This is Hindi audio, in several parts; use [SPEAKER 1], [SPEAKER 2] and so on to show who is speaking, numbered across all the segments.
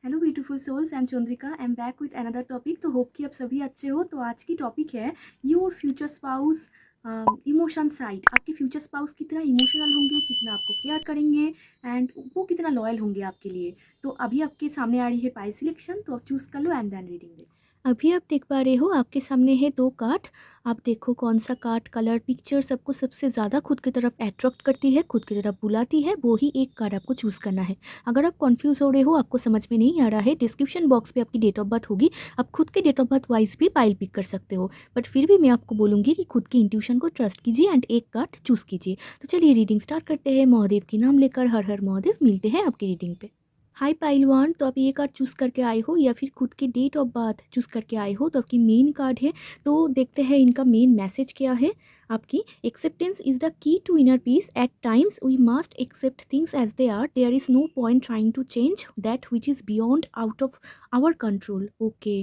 [SPEAKER 1] Hello beautiful souls, I am Chandrika. I am back with another topic. तो होप कि आप सभी अच्छे हो। तो आज की टॉपिक है your future spouse emotion side. आपके फ्यूचर स्पाउस कितना इमोशनल होंगे, कितना आपको केयर करेंगे एंड वो कितना लॉयल होंगे आपके लिए। तो अभी आपके सामने आ रही है पाई सिलेक्शन, तो आप चूज़ कर लो एंड देन रीडिंग।
[SPEAKER 2] अभी आप देख पा रहे हो आपके सामने है 2 कार्ड। आप देखो कौन सा कार्ड, कलर, पिक्चर सबको सबसे ज़्यादा खुद की तरफ अट्रैक्ट करती है, खुद की तरफ बुलाती है, वो ही एक कार्ड आपको चूज़ करना है। अगर आप कन्फ्यूज़ हो रहे हो, आपको समझ में नहीं आ रहा है, डिस्क्रिप्शन बॉक्स पे आपकी डेट ऑफ बर्थ होगी। आप खुद के डेट ऑफ बर्थ वाइज़ भी पाइल पिक कर सकते हो। बट फिर भी मैं आपको बोलूँगी कि खुद की इंट्यूशन को ट्रस्ट कीजिए एंड एक कार्ड चूज़ कीजिए। तो चलिए रीडिंग स्टार्ट करते हैं। महादेव के नाम लेकर हर हर महादेव। मिलते हैं आपकी रीडिंग पे। हाय पाइलवान, तो आप ये कार्ड चूज़ करके आए हो या फिर खुद की डेट ऑफ बर्थ चूज़ करके आए हो, तो आपकी मेन कार्ड है। तो देखते हैं इनका मेन मैसेज क्या है आपकी। Acceptance is the key to inner peace. At times we must accept things as they are. There is no point trying to change that which is beyond out of our control. Okay,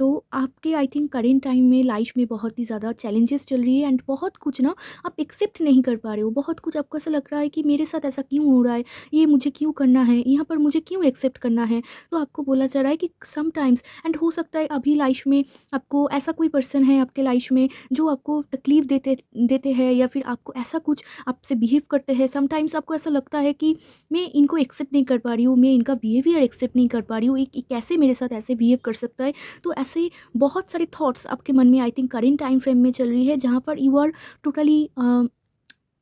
[SPEAKER 2] तो आपके आई थिंक करेंट टाइम में लाइफ में बहुत ही ज़्यादा चैलेंजेस चल रही है एंड बहुत कुछ ना आप एक्सेप्ट नहीं कर पा रहे हो। बहुत कुछ आपको ऐसा लग रहा है कि मेरे साथ ऐसा क्यों हो रहा है, ये मुझे क्यों करना है, यहाँ पर मुझे क्यों एक्सेप्ट करना है। तो आपको बोला जा रहा है कि समटाइम्स एंड हो सकता है अभी लाइफ में आपको ऐसा कोई पर्सन है आपके लाइफ में जो आपको तकलीफ़ देते देते हैं या फिर आपको ऐसा कुछ आपसे बिहेव करते हैं। समटाइम्स आपको ऐसा लगता है कि मैं इनको एक्सेप्ट नहीं कर पा रही हूँ, मैं इनका बिहेवियर एक्सेप्ट नहीं कर पा रही हूँ, ये कैसे मेरे साथ ऐसे बिहेव कर सकता है। तो ऐसे बहुत सारे थॉट्स आपके मन में I think current time frame में चल रही है, जहाँ पर you are totally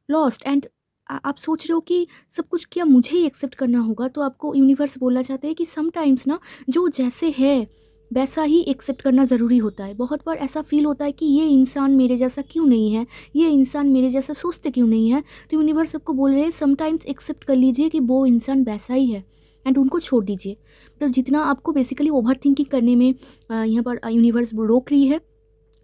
[SPEAKER 2] lost and आप सोच रहे हो कि सब कुछ क्या मुझे ही एक्सेप्ट करना होगा। तो आपको यूनिवर्स बोलना चाहते हैं कि समटाइम्स ना जो जैसे है वैसा ही एक्सेप्ट करना ज़रूरी होता है। बहुत बार ऐसा फील होता है कि ये इंसान मेरे जैसा क्यों नहीं है, ये इंसान मेरे जैसा सोचते क्यों नहीं है। तो यूनिवर्स सबको बोल रहे हैं समटाइम्स एक्सेप्ट कर लीजिए कि वो इंसान वैसा ही है एंड उनको छोड़ दीजिए। तो जितना आपको बेसिकली ओवर थिंकिंग करने में यहाँ पर यूनिवर्स रोक रही है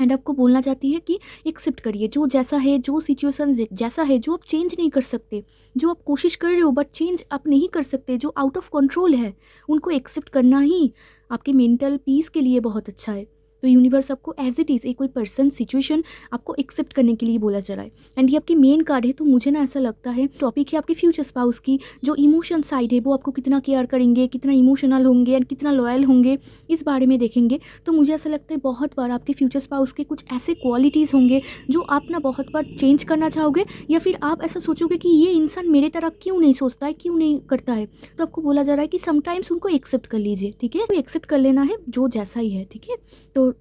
[SPEAKER 2] एंड आपको बोलना चाहती है कि एक्सेप्ट करिए जो जैसा है, जो सिचुएशन जैसा है, जो आप चेंज नहीं कर सकते, जो आप कोशिश कर रहे हो बट चेंज आप नहीं कर सकते, जो आउट ऑफ कंट्रोल है, उनको एक्सेप्ट करना ही आपके मेंटल पीस के लिए बहुत अच्छा है। तो यूनिवर्स आपको एज इट इज़ एक कोई पर्सन सिचुएशन आपको एक्सेप्ट करने के लिए बोला जा रहा है। एंड ये आपकी मेन कार्ड है। तो मुझे ना ऐसा लगता है टॉपिक है आपके फ्यूचर स्पाउस की जो इमोशन साइड है, वो आपको कितना केयर करेंगे, कितना इमोशनल होंगे एंड कितना लॉयल होंगे, इस बारे में देखेंगे। तो मुझे ऐसा लगता है बहुत बार आपके फ्यूचर स्पाउस के कुछ ऐसे क्वालिटीज़ होंगे जो आप ना बहुत बार चेंज करना चाहोगे, या फिर आप ऐसा सोचोगे कि ये इंसान मेरे तरह क्यों नहीं सोचता है, क्यों नहीं करता है। तो आपको बोला जा रहा है कि समटाइम्स उनको एक्सेप्ट कर लीजिए, ठीक है। तो एक्सेप्ट कर लेना है जो जैसा ही है, ठीक है। तो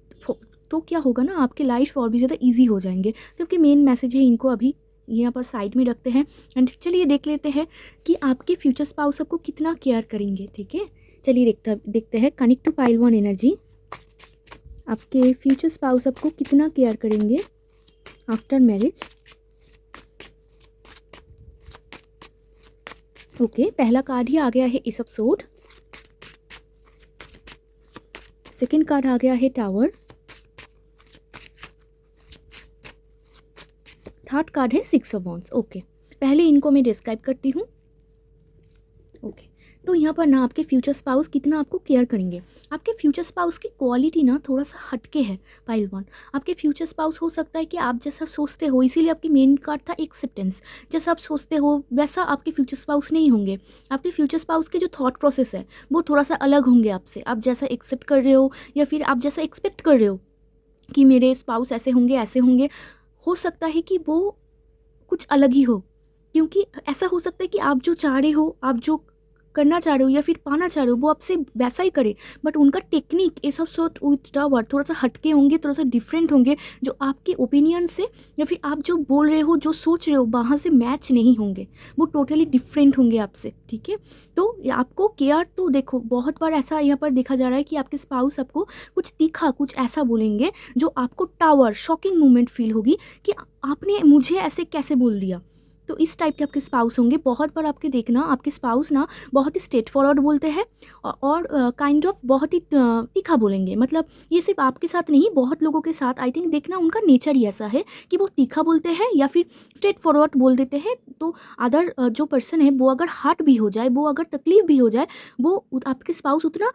[SPEAKER 2] तो क्या होगा ना, आपकी लाइफ और भी ज़्यादा ईजी हो जाएंगे। तो आपकी मेन मैसेज है, इनको अभी यहाँ पर साइड में रखते हैं एंड चलिए देख लेते हैं कि आपके फ्यूचर स्पाउस आपको कितना केयर करेंगे, ठीक है। चलिए देखते हैं connect to pile one energy. आपके फ्यूचर स्पाउस आपको कितना केयर करेंगे आफ्टर मैरिज। ओके, पहला कार्ड ही आ गया है इस एपिसोड। सेकंड कार्ड आ गया है टावर। थर्ड कार्ड है सिक्स ऑफ वॉन्ड्स। ओके, पहले इनको मैं डिस्क्राइब करती हूँ। ओके, तो यहाँ पर ना आपके फ्यूचर स्पाउस कितना आपको केयर करेंगे। आपके फ्यूचर स्पाउस की क्वालिटी ना थोड़ा सा हटके है पाइल वन। आपके फ्यूचर स्पाउस हो सकता है कि आप जैसा सोचते हो, इसीलिए आपकी मेन कार्ड था एक्सेप्टेंस। जैसा आप सोचते हो वैसा आपके फ्यूचर स्पाउस नहीं होंगे। आपके फ्यूचर स्पाउस के जो थॉट प्रोसेस है वो थोड़ा सा अलग होंगे आपसे। आप जैसा एक्सेप्ट कर रहे हो या फिर आप जैसा एक्सपेक्ट कर रहे हो कि मेरे स्पाउस ऐसे होंगे ऐसे होंगे, हो सकता है कि वो कुछ अलग ही हो। क्योंकि ऐसा हो सकता है कि आप जो चाह रहे हो, आप जो करना चाह रहे हो या फिर पाना चाह रहे हो, वो आपसे वैसा ही करे, बट उनका टेक्निक ये सब सॉर्ट विथ टावर थोड़ा सा हटके होंगे, थोड़ा सा डिफरेंट होंगे, जो आपके ओपिनियन से या फिर आप जो बोल रहे हो, जो सोच रहे हो, वहाँ से मैच नहीं होंगे। वो टोटली डिफरेंट होंगे आपसे, ठीक है। तो आपको केयर तो देखो, बहुत बार ऐसा यहाँ पर देखा जा रहा है कि आपके स्पाउस आपको कुछ तीखा, कुछ ऐसा बोलेंगे जो आपको टावर शॉकिंग मोमेंट फील होगी कि आपने मुझे ऐसे कैसे बोल दिया। तो इस टाइप के आपके स्पाउस होंगे। बहुत बार आपके देखना आपके स्पाउस ना बहुत ही स्ट्रेट फॉरवर्ड बोलते हैं और काइंड ऑफ बहुत ही तीखा बोलेंगे। मतलब ये सिर्फ आपके साथ नहीं, बहुत लोगों के साथ आई थिंक देखना उनका नेचर ही ऐसा है कि वो तीखा बोलते हैं या फिर स्ट्रेट फॉरवर्ड बोल देते हैं। तो अदर जो पर्सन है वो अगर हर्ट भी हो जाए, वो अगर तकलीफ भी हो जाए, वो आपके स्पाउस उतना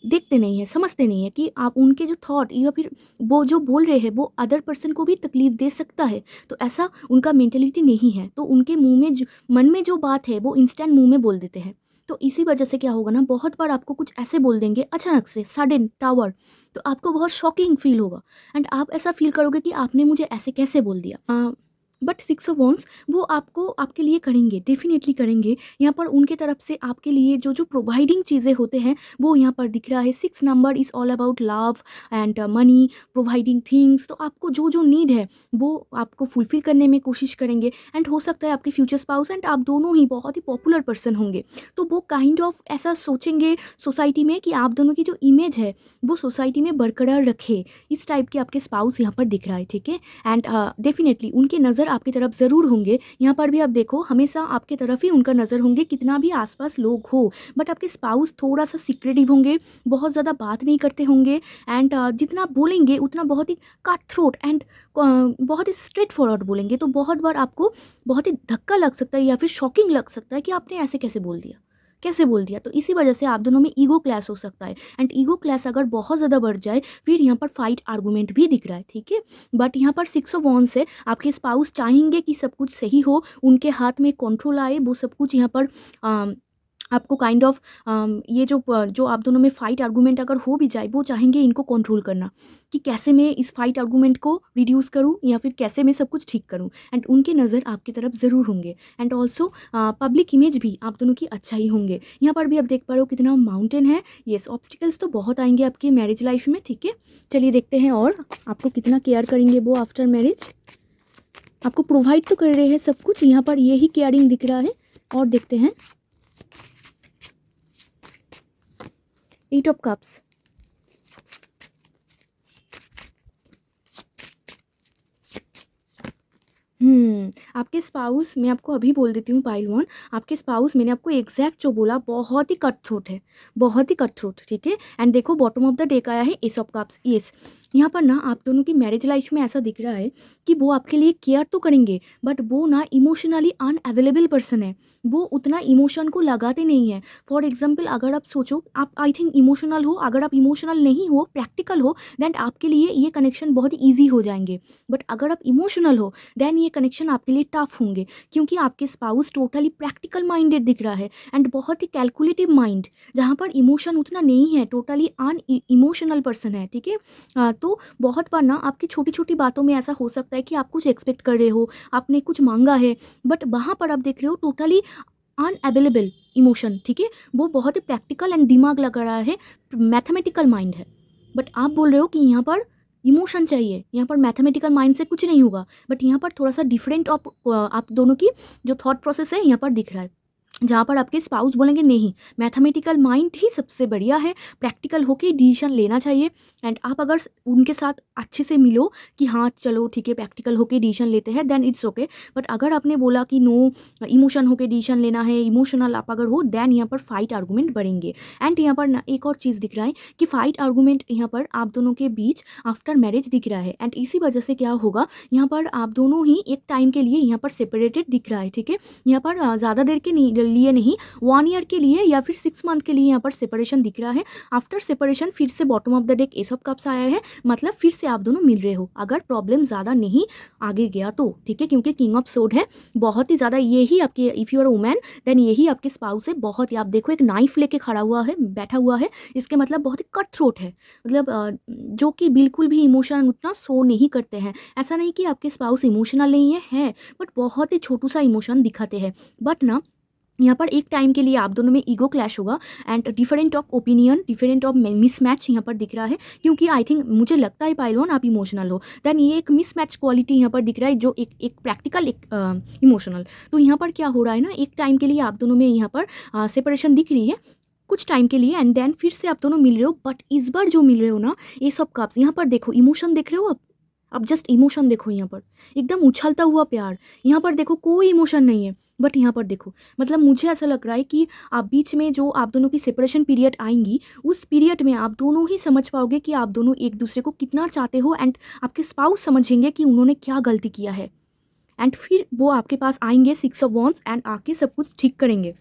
[SPEAKER 2] देखते नहीं है, समझते नहीं है कि आप उनके जो थॉट या फिर वो जो बोल रहे हैं वो अदर पर्सन को भी तकलीफ दे सकता है। तो ऐसा उनका मेंटेलिटी नहीं है। तो उनके मुंह में मन में जो बात है वो इंस्टेंट मुंह में बोल देते हैं। तो इसी वजह से क्या होगा ना, बहुत बार आपको कुछ ऐसे बोल देंगे अचानक से, सडन टावर, तो आपको बहुत शॉकिंग फील होगा एंड आप ऐसा फील करोगे कि आपने मुझे ऐसे कैसे बोल दिया। बट 6 ऑफ वॉन्ड्स वो आपको आपके लिए करेंगे, डेफिनेटली करेंगे। यहाँ पर उनके तरफ से आपके लिए जो जो प्रोवाइडिंग चीज़ें होते हैं वो यहाँ पर दिख रहा है। 6 number is all about love and money, providing things. तो आपको जो जो नीड है वो आपको फुलफिल करने में कोशिश करेंगे एंड हो सकता है आपके फ्यूचर स्पाउस एंड आप दोनों ही बहुत ही पॉपुलर पर्सन होंगे, तो वो काइंड ऑफ ऐसा सोचेंगे सोसाइटी में कि आप दोनों की जो इमेज है वो सोसाइटी में बरकरार रखे। इस टाइप के आपके स्पाउस यहाँ पर दिख रहा है, ठीक है। एंड डेफिनेटली उनके नज़र आपकी तरफ ज़रूर होंगे। यहाँ पर भी आप देखो, हमेशा आपके तरफ ही उनका नज़र होंगे, कितना भी आसपास लोग हो। बट आपके स्पाउस थोड़ा सा सिक्रेटिव होंगे, बहुत ज़्यादा बात नहीं करते होंगे एंड जितना आप बोलेंगे उतना बहुत ही कट थ्रोट एंड बहुत ही स्ट्रेट फॉरवर्ड बोलेंगे। तो बहुत बार आपको बहुत ही धक्का लग सकता है या फिर शॉकिंग लग सकता है कि आपने ऐसे कैसे बोल दिया, कैसे बोल दिया। तो इसी वजह से आप दोनों में ईगो क्लैश हो सकता है एंड ईगो क्लैश अगर बहुत ज़्यादा बढ़ जाए फिर यहाँ पर फाइट आर्गूमेंट भी दिख रहा है, ठीक है। बट यहाँ पर 6 ऑफ वॉन्ड्स है, आपके स्पाउस चाहेंगे कि सब कुछ सही हो, उनके हाथ में कंट्रोल आए, वो सब कुछ यहाँ पर आपको काइंड ऑफ ये जो आप दोनों में फ़ाइट आर्गूमेंट अगर हो भी जाए, वो चाहेंगे इनको कंट्रोल करना कि कैसे मैं इस फाइट आर्गूमेंट को रिड्यूस करूं या फिर कैसे मैं सब कुछ ठीक करूं। एंड उनके नज़र आपकी तरफ ज़रूर होंगे एंड ऑल्सो पब्लिक इमेज भी आप दोनों की अच्छा ही होंगे। यहाँ पर भी आप देख पा रहे हो कितना माउंटेन है। येस, ऑब्स्टिकल्स तो बहुत आएंगे आपके मैरिज लाइफ में, ठीक है। चलिए देखते हैं और आपको कितना केयर करेंगे वो आफ्टर मैरिज। आपको प्रोवाइड तो कर रहे हैं सब कुछ, यहाँ पर यही केयरिंग दिख रहा है। और देखते हैं 8 ऑफ कप्स। आपके स्पाउस, मैं आपको अभी बोल देती हूँ पाइल वन, आपके स्पाउस मैंने आपको एग्जैक्ट जो बोला बहुत ही कट थ्रोट है, बहुत ही कट थ्रोट, ठीक है। एंड देखो बॉटम ऑफ द डेक आया है एस ऑफ कप्स। येस, यहाँ पर ना आप दोनों की मैरिज लाइफ में ऐसा दिख रहा है कि वो आपके लिए केयर तो करेंगे बट वो ना इमोशनली अनअवेलेबल पर्सन है, वो उतना इमोशन को लगाते नहीं है। फॉर एग्जाम्पल अगर आप सोचो, आप आई थिंक इमोशनल हो, अगर आप इमोशनल नहीं हो, प्रैक्टिकल हो, देन आपके लिए ये कनेक्शन बहुत ही ईजी हो जाएंगे। बट अगर आप इमोशनल हो देन ये कनेक्शन आपके लिए टफ होंगे, क्योंकि आपके स्पाउस टोटली प्रैक्टिकल माइंडेड दिख रहा है एंड बहुत ही कैलकुलेटिव माइंड, जहाँ पर इमोशन उतना नहीं है, टोटली अन इमोशनल पर्सन है, ठीक है। तो बहुत बार ना आपकी छोटी छोटी बातों में ऐसा हो सकता है कि आप कुछ एक्सपेक्ट कर रहे हो, आपने कुछ मांगा है, बट वहाँ पर आप देख रहे हो टोटली अनअवेलेबल इमोशन, ठीक है। वो बहुत ही प्रैक्टिकल एंड दिमाग लगा रहा है, मैथमेटिकल माइंड है। बट आप बोल रहे हो कि यहाँ पर इमोशन चाहिए, यहाँ पर मैथमेटिकल माइंड से कुछ नहीं होगा। बट यहाँ पर थोड़ा सा डिफरेंट आप दोनों की जो थॉट प्रोसेस है यहाँ पर दिख रहा है, जहाँ पर आपके स्पाउस बोलेंगे नहीं, मैथमेटिकल माइंड ही सबसे बढ़िया है, प्रैक्टिकल होके डिसीजन लेना चाहिए। एंड आप अगर उनके साथ अच्छे से मिलो कि हाँ चलो ठीक है प्रैक्टिकल होके डिसीजन लेते हैं, देन इट्स ओके। बट अगर आपने बोला कि नो इमोशन होके डिसीजन लेना है, इमोशनल आप अगर हो, देन यहाँ पर फाइट आर्गूमेंट बढ़ेंगे। एंड यहाँ पर ना एक और चीज़ दिख रहा है कि फाइट आर्गूमेंट यहाँ पर आप दोनों के बीच आफ्टर मैरिज दिख रहा है। एंड इसी वजह से क्या होगा, यहाँ पर आप दोनों ही एक टाइम के लिए यहाँ पर सेपरेटेड दिख रहा है, ठीक है। यहाँ पर ज़्यादा देर के लिए नहीं, 1 ईयर के लिए या फिर 6 मंथ के लिए यहाँ पर सेपरेशन दिख रहा है। आफ्टर सेपरेशन फिर से bottom of the deck S of cups आया है, मतलब फिर से आप दोनों मिल रहे हो, अगर प्रॉब्लम ज़्यादा नहीं आगे गया तो, ठीक है। क्योंकि किंग ऑफ सोर्ड है, बहुत ही ज़्यादा यही आपके, if you are women then यही आपके स्पाउस है। बहुत ही, आप देखो एक नाइफ लेके खड़ा हुआ है, बैठा हुआ है, इसके मतलब बहुत ही कट थ्रोट है, मतलब जो कि बिल्कुल भी इमोशन उतना शो नहीं करते हैं। ऐसा नहीं कि आपके स्पाउस इमोशनल नहीं है, बट बहुत ही छोटू सा इमोशन दिखाते हैं। बट ना यहाँ पर एक टाइम के लिए आप दोनों में ईगो क्लैश होगा and different of opinion, different of mismatch यहाँ पर दिख रहा है। क्योंकि आई थिंक मुझे लगता है पाइलवन आप इमोशनल हो, देन ये एक मिसमैच क्वालिटी यहाँ पर दिख रहा है, जो एक प्रैक्टिकल एक इमोशनल। तो यहाँ पर क्या हो रहा है ना, एक टाइम के लिए आप दोनों में यहाँ पर सेपरेशन दिख रही है कुछ टाइम के लिए, एंड देन फिर से आप दोनों मिल रहे हो। बट इस बार जो मिल रहे हो ना, ये सब कप्स, यहाँ पर देखो इमोशन देख रहे हो अब जस्ट इमोशन देखो, यहाँ पर एकदम उछलता हुआ प्यार, यहाँ पर देखो कोई इमोशन नहीं है। बट यहाँ पर देखो, मतलब मुझे ऐसा लग रहा है कि आप बीच में जो आप दोनों की सेपरेशन पीरियड आएंगी, उस पीरियड में आप दोनों ही समझ पाओगे कि आप दोनों एक दूसरे को कितना चाहते हो, एंड आपके स्पाउस समझेंगे कि उन्होंने क्या गलती किया है, एंड फिर वो आपके पास आएंगे 6 ऑफ वॉन्ड्स एंड आके सब कुछ ठीक करेंगे।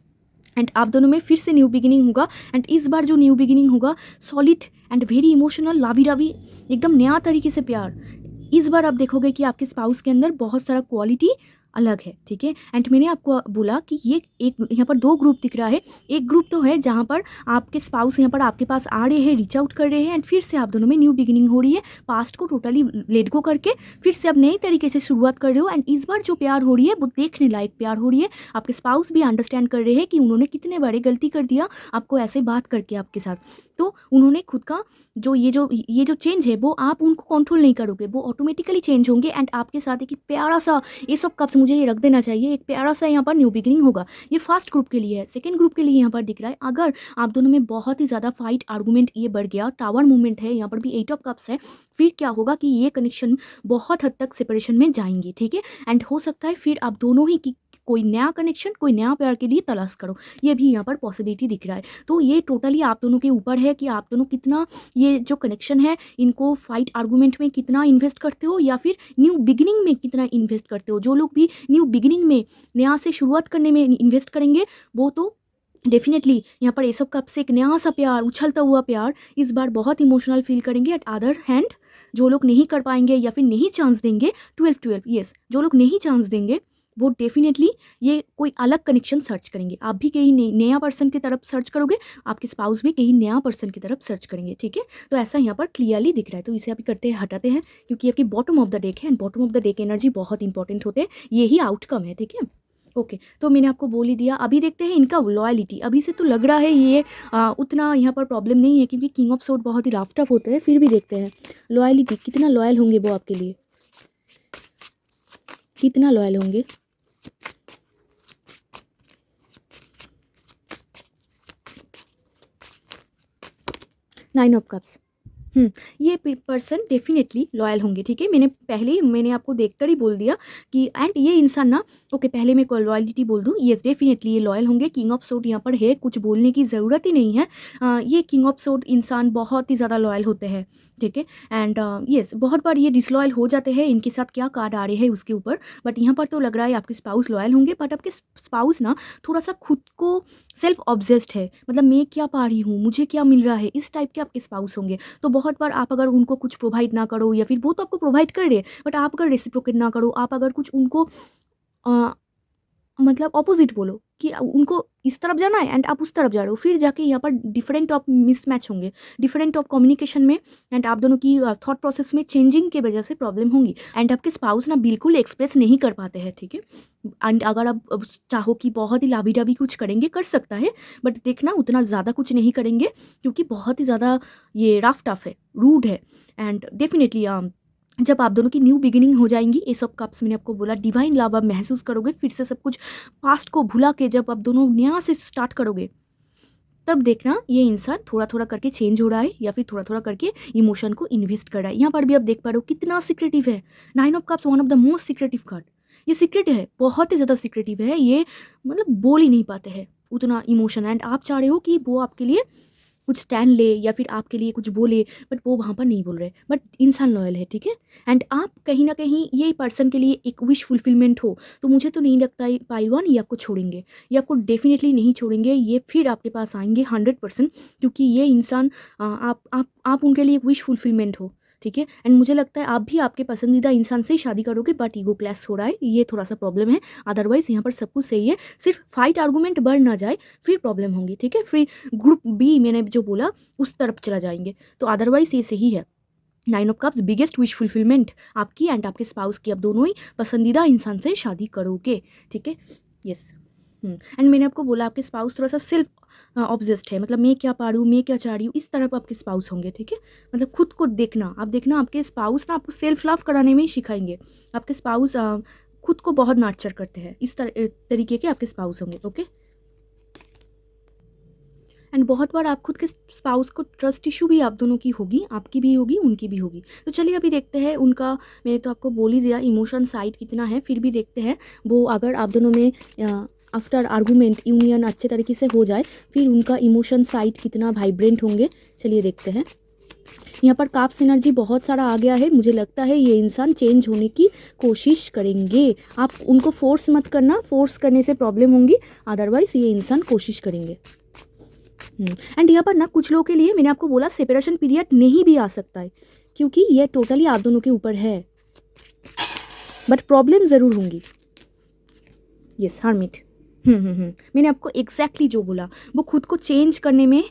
[SPEAKER 2] एंड आप दोनों में फिर से न्यू बिगिनिंग होगा, एंड इस बार जो न्यू बिगिनिंग होगा सॉलिड एंड वेरी इमोशनल, लावी रावी, एकदम नया तरीके से प्यार। इस बार आप देखोगे कि आपके स्पाउस के अंदर बहुत सारा क्वालिटी अलग है, ठीक है। एंड मैंने आपको बोला कि ये एक यहाँ पर 2 ग्रुप दिख रहा है। एक ग्रुप तो है जहाँ पर आपके स्पाउस यहाँ पर आपके पास आ रहे हैं, रीच आउट कर रहे हैं एंड फिर से आप दोनों में न्यू बिगिनिंग हो रही है। पास्ट को टोटली लेट गो करके फिर से आप नए तरीके से शुरुआत कर रहे हो एंड इस बार जो प्यार हो रही है वो देखने लायक प्यार हो रही है। आपके स्पाउस भी अंडरस्टैंड कर रहे हैं कि उन्होंने कितने बड़े गलती कर दिया आपको ऐसे बात करके आपके साथ। तो उन्होंने खुद का जो ये जो चेंज है वो आप उनको कंट्रोल नहीं करोगे, वो ऑटोमेटिकली चेंज होंगे एंड आपके साथ एक प्यारा सा ये सब कप्स मुझे ये रख देना चाहिए, एक प्यारा सा यहाँ पर न्यू बिगिनिंग होगा। ये फर्स्ट ग्रुप के लिए है। सेकंड ग्रुप के लिए यहाँ पर दिख रहा है अगर आप दोनों में बहुत ही ज़्यादा फाइट आर्गूमेंट ये बढ़ गया, टावर मूवमेंट है, यहाँ पर भी 8 ऑफ कप्स है, फिर क्या होगा कि ये कनेक्शन बहुत हद तक सेपरेशन में जाएंगी, ठीक है। एंड हो सकता है फिर आप दोनों ही की कोई नया कनेक्शन, कोई नया प्यार के लिए तलाश करो, ये भी यहाँ पर पॉसिबिलिटी दिख रहा है। तो ये टोटली आप दोनों के ऊपर है कि आप दोनों कितना ये जो कनेक्शन है इनको फाइट आर्गूमेंट में कितना इन्वेस्ट करते हो या फिर न्यू बिगिनिंग में कितना इन्वेस्ट करते हो। जो लोग भी न्यू बिगिनिंग में नया से शुरुआत करने में इन्वेस्ट करेंगे वो तो डेफिनेटली यहाँ पर एस ऑफ कप से एक नया सा प्यार, उछलता हुआ प्यार इस बार बहुत इमोशनल फील करेंगे। एट अदर हैंड जो लोग नहीं कर पाएंगे या फिर नहीं चांस देंगे 12-12 यस, जो लोग नहीं चांस देंगे वो डेफिनेटली ये कोई अलग कनेक्शन सर्च करेंगे। आप भी कहीं नया पर्सन की तरफ सर्च करोगे, आपके स्पाउस भी कहीं नया पर्सन की तरफ सर्च करेंगे, ठीक है। तो ऐसा यहाँ पर क्लियरली दिख रहा है। तो इसे अभी करते हैं, हटाते हैं, क्योंकि आपकी बॉटम ऑफ द डेक है and bottom of the deck energy बहुत इंपॉर्टेंट होते हैं, यही आउटकम है, ठीक है। ओके तो मैंने आपको बोल ही दिया। अभी देखते हैं इनका लॉयलिटी। अभी से तो लग रहा है ये उतना यहाँ पर प्रॉब्लम नहीं है क्योंकि किंग ऑफ सोर्ड बहुत ही रफ टफ होते हैं, फिर भी देखते हैं लॉयलिटी कितना लॉयल होंगे वो आपके लिए, कितना लॉयल होंगे। नाइन ऑफ कप्स, ये पर्सन डेफिनेटली लॉयल होंगे, ठीक है। मैंने आपको देखकर ही बोल दिया कि एंड ये इंसान ना, ओके पहले मैं लॉयलिटी बोल दूँ, येस डेफिनेटली ये लॉयल होंगे। किंग ऑफ सोर्ड यहाँ पर है, कुछ बोलने की ज़रूरत ही नहीं है। ये किंग ऑफ सोर्ड इंसान बहुत ही ज़्यादा लॉयल होते हैं, ठीक है। एंड येस बहुत बार ये डिसलॉयल हो जाते हैं, इनके साथ क्या कार्ड आ रहे हैं उसके ऊपर, बट यहाँ पर तो लग रहा है आपके स्पाउस लॉयल होंगे। बट आपके स्पाउस ना थोड़ा सा खुद को सेल्फ ऑब्जेस्ड है, मतलब मैं क्या पा रही हूँ, मुझे क्या मिल रहा है, इस टाइप के आपके स्पाउस होंगे। तो बहुत बार आप अगर उनको कुछ प्रोवाइड ना करो या फिर वो तो आपको प्रोवाइड कर रहे हैं बट आप अगर रेसिप्रोकेट ना करो, आप अगर कुछ उनको मतलब ऑपोजिट बोलो कि उनको इस तरफ जाना है एंड आप उस तरफ जा रहे हो, फिर जाके यहाँ पर डिफरेंट ऑफ मिसमैच होंगे, डिफरेंट ऑफ कम्युनिकेशन में एंड आप दोनों की थॉट प्रोसेस में चेंजिंग के वजह से प्रॉब्लम होंगी एंड आपके स्पाउस ना बिल्कुल एक्सप्रेस नहीं कर पाते हैं, ठीक है। एंड अगर आप चाहो कि बहुत ही लाभी डाभी कुछ करेंगे, कर सकता है, बट देखना उतना ज़्यादा कुछ नहीं करेंगे क्योंकि बहुत ही ज़्यादा ये रफ टफ है, रूड है। एंड डेफिनेटली जब आप दोनों की न्यू बिगिनिंग हो जाएंगी, एस ऑफ कप्स मैंने आपको बोला डिवाइन लव आप महसूस करोगे, फिर से सब कुछ पास्ट को भुला के जब आप दोनों नया से स्टार्ट करोगे तब देखना ये इंसान थोड़ा थोड़ा करके चेंज हो रहा है या फिर थोड़ा थोड़ा करके इमोशन को इन्वेस्ट कर रहा है। यहाँ पर भी आप देख पा रहे हो कितना सीक्रेटिव है। Nine of cups one of the most secretive card, ये सीक्रेट है, बहुत ही ज़्यादा सीक्रेटिव है, ये मतलब बोल ही नहीं पाते हैं उतना इमोशन। एंड आप चाह रहे हो कि वो आपके लिए कुछ स्टैंड ले या फिर आपके लिए कुछ बोले, बट वो वहाँ पर नहीं बोल रहे, बट इंसान लॉयल है, ठीक है। एंड आप कहीं ना कहीं ये पर्सन के लिए एक विश फुलफिलमेंट हो, तो मुझे तो नहीं लगता है पाइलवान ये आपको छोड़ेंगे, ये आपको डेफिनेटली नहीं छोड़ेंगे, ये फिर आपके पास आएंगे 100%, क्योंकि ये इंसान आप उनके लिए एक विश फुलफिलमेंट हो, ठीक है। एंड मुझे लगता है आप भी आपके पसंदीदा इंसान से ही शादी करोगे, बट ईगो क्लैश हो रहा है, ये थोड़ा सा प्रॉब्लम है। अदरवाइज यहाँ पर सब कुछ सही है, सिर्फ फाइट आर्गूमेंट बढ़ ना जाए फिर प्रॉब्लम होंगी, ठीक है। फिर ग्रुप बी मैंने जो बोला उस तरफ चला जाएंगे, तो अदरवाइज ये सही है। Nine of cups biggest wish fulfilment आपकी एंड आपके स्पाउस की, आप दोनों ही पसंदीदा इंसान से शादी करोगे, ठीक है। यस एंड मैंने आपको बोला आपके स्पाउस थोड़ा सा सेल्फ ऑब्जेस्ड है, मतलब मैं क्या पा रही हूँ, मैं क्या चाह रही हूँ, इस तरफ आपके स्पाउस होंगे, ठीक है। मतलब खुद को देखना, आप देखना आपके स्पाउस ना आपको सेल्फ लव कराने में ही सिखाएंगे। आपके स्पाउस खुद को बहुत नर्चर करते हैं, इस तरीके के आपके स्पाउस होंगे, ओके। एंड बहुत बार आप खुद के स्पाउस को ट्रस्ट इशू भी आप दोनों की होगी, आपकी भी होगी, उनकी भी होगी। तो चलिए अभी देखते हैं उनका, मैंने तो आपको बोल ही दिया इमोशन साइड कितना है, फिर भी देखते हैं वो अगर आप दोनों में आफ्टर आर्गूमेंट यूनियन अच्छे तरीके से हो जाए फिर उनका इमोशन साइड कितना वाइब्रेंट होंगे। चलिए देखते हैं। यहाँ पर काप्स एनर्जी बहुत सारा आ गया है, मुझे लगता है ये इंसान चेंज होने की कोशिश करेंगे। आप उनको फोर्स मत करना, फोर्स करने से प्रॉब्लम होंगी, अदरवाइज ये इंसान कोशिश करेंगे। एंड यहाँ पर ना कुछ लोगों के लिए मैंने आपको बोला सेपरेशन पीरियड नहीं भी आ सकता है, क्योंकि ये टोटली आप दोनों के ऊपर है, बट प्रॉब्लम ज़रूर होंगी, यस हर्मिट। मैंने आपको एग्जैक्टली जो बोला वो खुद को चेंज करने में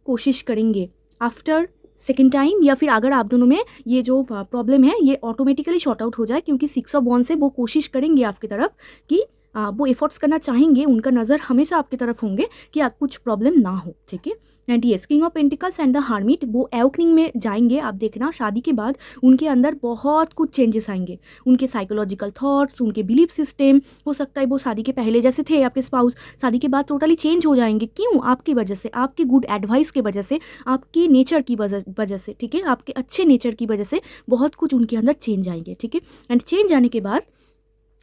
[SPEAKER 2] कोशिश करेंगे आफ्टर सेकेंड टाइम, या फिर अगर आप दोनों में ये जो प्रॉब्लम है ये ऑटोमेटिकली शॉर्ट आउट हो जाए, क्योंकि 6 ऑफ वॉन्ड्स से वो कोशिश करेंगे आपकी तरफ कि वो एफर्ट्स करना चाहेंगे, उनका नज़र हमेशा आपकी तरफ होंगे कि आप कुछ प्रॉब्लम ना हो, ठीक है। And yes king of pentacles and the hermit वो एवकनिंग में जाएंगे। आप देखना शादी के बाद उनके अंदर बहुत कुछ चेंजेस आएंगे, उनके साइकोलॉजिकल थॉट्स, उनके बिलीफ सिस्टम, हो सकता है वो शादी के पहले जैसे थे आपके स्पाउस शादी के बाद टोटली चेंज हो जाएंगे। क्यों? आपकी वजह से, आपकी गुड एडवाइस की वजह से, आपके नेचर की वजह से, ठीक है, आपके अच्छे नेचर की वजह से बहुत कुछ उनके अंदर चेंज आएंगे, ठीक है। एंड चेंज आने के बाद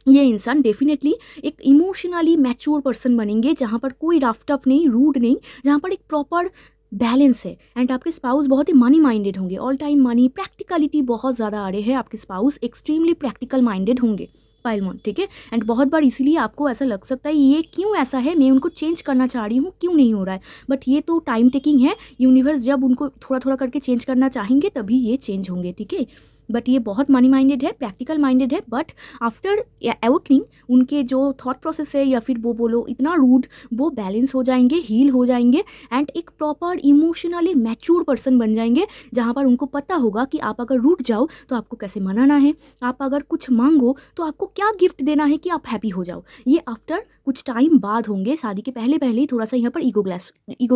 [SPEAKER 2] ये इंसान डेफिनेटली एक इमोशनली मैच्योर पर्सन बनेंगे, जहाँ पर कोई रफ टफ नहीं, रूड नहीं, जहाँ पर एक प्रॉपर बैलेंस है। एंड आपके स्पाउस बहुत ही मनी माइंडेड होंगे, ऑल टाइम मनी, प्रैक्टिकलिटी बहुत ज़्यादा आ रहे हैं, आपके स्पाउस एक्सट्रीमली प्रैक्टिकल माइंडेड होंगे पाइलमोन, ठीक है। एंड बहुत बार इसीलिए आपको ऐसा लग सकता है ये क्यों ऐसा है, मैं उनको चेंज करना चाह रही हूँ, क्यों नहीं हो रहा है, बट ये तो टाइम टेकिंग है। यूनिवर्स जब उनको थोड़ा थोड़ा करके चेंज करना चाहेंगे तभी ये चेंज होंगे, ठीक है। बट ये बहुत मनी माइंडेड है, प्रैक्टिकल माइंडेड है, बट आफ्टर एवकनिंग उनके जो थॉट प्रोसेस है, या फिर वो बोलो इतना रूड, वो बैलेंस हो जाएंगे, हील हो जाएंगे, एंड एक प्रॉपर इमोशनली मैच्योर पर्सन बन जाएंगे, जहाँ पर उनको पता होगा कि आप अगर रूठ जाओ तो आपको कैसे मनाना है, आप अगर कुछ मांगो तो आपको क्या गिफ्ट देना है कि आप हैप्पी हो जाओ। ये आफ्टर कुछ टाइम बाद होंगे, शादी के पहले पहले ही थोड़ा सा यहाँ पर ईगो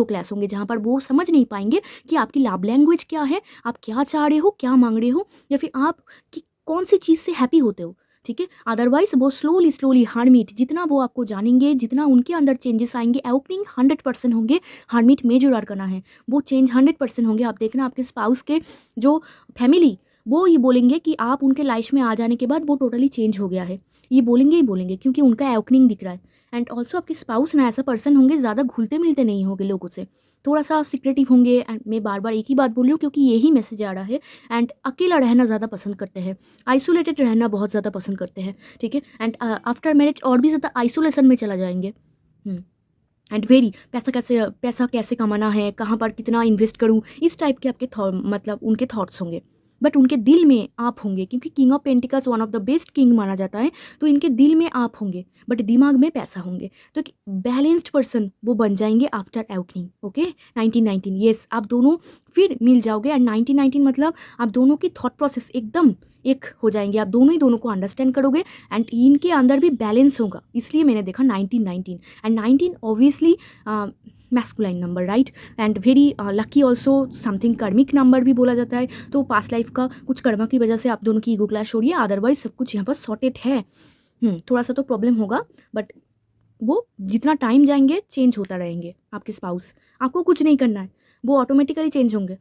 [SPEAKER 2] क्लैश होंगे, जहाँ पर वो समझ नहीं पाएंगे कि आपकी लव लैंग्वेज क्या है, आप क्या चाह रहे हो, क्या मांग रहे हो, या फिर आप कि कौन सी चीज़ से हैप्पी होते हो, ठीक है। अदरवाइज वो स्लोली हार्मिट, जितना वो आपको जानेंगे, जितना उनके अंदर चेंजेस आएंगे, एवकनिंग 100% होंगे, हार्मिट मेजर आर्कना है, वो चेंज 100% होंगे। आप देखना आपके स्पाउस के जो फैमिली वो ये बोलेंगे कि आप उनके लाइफ में आ जाने के बाद वो टोटली चेंज हो गया है, ये बोलेंगे ही बोलेंगे, क्योंकि उनका एवकनिंग दिख रहा है। एंड ऑल्सो आपके स्पाउस ना ऐसा पर्सन होंगे, ज़्यादा घुलते मिलते नहीं होंगे लोगों से, थोड़ा सा सिक्रेटिव होंगे। एंड मैं बार बार एक ही बात बोल रही हूँ क्योंकि यही मैसेज आ रहा है। एंड अकेला रहना ज़्यादा पसंद करते हैं, आइसोलेटेड रहना बहुत ज़्यादा पसंद करते हैं, ठीक है। एंड आफ्टर मैरिज और भी ज़्यादा आइसोलेशन में चला जाएंगे। एंड वेरी पैसा कैसे कमाना है, कहाँ पर कितना इन्वेस्ट करूँ, इस टाइप के आपके मतलब उनके थॉट्स होंगे। बट उनके दिल में आप होंगे, क्योंकि king of pentacles one of the best king माना जाता है, तो इनके दिल में आप होंगे बट दिमाग में पैसा होंगे। तो एक बैलेंस्ड पर्सन वो बन जाएंगे आफ्टर एवकनिंग, ओके। 1919 येस आप दोनों फिर मिल जाओगे। एंड 1919 मतलब आप दोनों की थॉट प्रोसेस एकदम एक हो जाएंगे, आप दोनों ही दोनों को अंडरस्टैंड करोगे, एंड इनके अंदर भी बैलेंस होगा, इसलिए मैंने देखा 1919। And 19 obviously masculine number, right. And very lucky also, something karmic number भी बोला जाता है, तो पास्ट लाइफ का कुछ कर्मा की वजह से आप दोनों की ईगो क्लैश हो रही है, अदरवाइज सब कुछ यहाँ पर सॉर्टेड है। थोड़ा सा तो प्रॉब्लम होगा, बट वो जितना टाइम जाएंगे चेंज होता रहेंगे आपके स्पाउस, आपको कुछ नहीं करना है, वो ऑटोमेटिकली चेंज होंगे।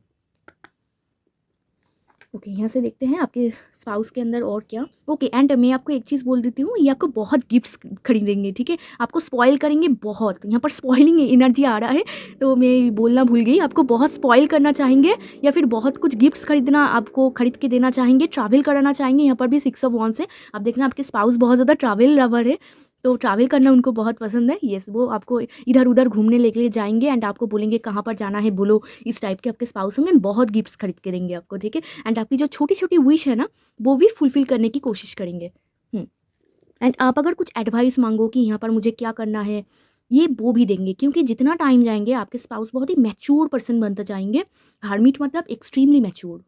[SPEAKER 2] ओके यहाँ से देखते हैं आपके स्पाउस के अंदर और क्या। ओके एंड मैं आपको एक चीज़ बोल देती हूँ, ये आपको बहुत गिफ्ट्स खरीदेंगे, ठीक है, आपको स्पॉइल करेंगे बहुत, यहाँ पर स्पॉइलिंग एनर्जी आ रहा है, तो मैं बोलना भूल गई, आपको बहुत स्पॉइल करना चाहेंगे, या फिर बहुत कुछ गिफ्ट्स खरीदना आपको खरीद के देना चाहेंगे, ट्रैवल कराना चाहेंगे। यहाँ पर भी 6 ऑफ वॉन्ड्स है, आप देखना आपके स्पाउस बहुत ज़्यादा ट्रैवल लवर है, तो ट्रैवल करना उनको बहुत पसंद है। येस वो आपको इधर उधर घूमने लेके जाएंगे, एंड आपको बोलेंगे कहाँ पर जाना है बोलो, इस टाइप के आपके स्पाउस होंगे, बहुत गिफ्ट्स खरीद के देंगे आपको, ठीक है। एंड आपकी जो छोटी छोटी विश है ना वो भी फुलफिल करने की कोशिश करेंगे। एंड आप अगर कुछ एडवाइस मांगो कि यहाँ पर मुझे क्या करना है, ये वो भी देंगे, क्योंकि जितना टाइम जाएंगे आपके स्पाउस बहुत ही मैच्योर पर्सन बनते जाएंगे। हार्मिट मतलब एक्सट्रीमली मैच्योर।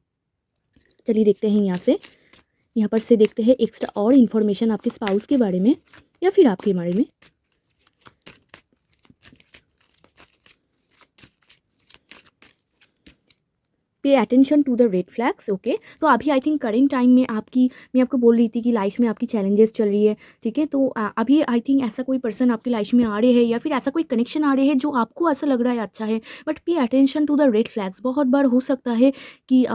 [SPEAKER 2] चलिए देखते हैं यहाँ पर से देखते हैं एक्स्ट्रा और इन्फॉर्मेशन आपके स्पाउस के बारे में या फिर आपके बारे में। Pay attention to the red flags, okay. तो अभी आई थिंक करेंट टाइम में मैं आपको बोल रही थी कि लाइफ में आपकी चैलेंजेस चल रही है, ठीक है। तो अभी आई थिंक ऐसा कोई पर्सन आपकी लाइफ में आ रहे हैं, या फिर ऐसा कोई कनेक्शन आ रहे हैं जो आपको ऐसा लग रहा है अच्छा है, but pay attention to the red flags. बहुत बार हो सकता है कि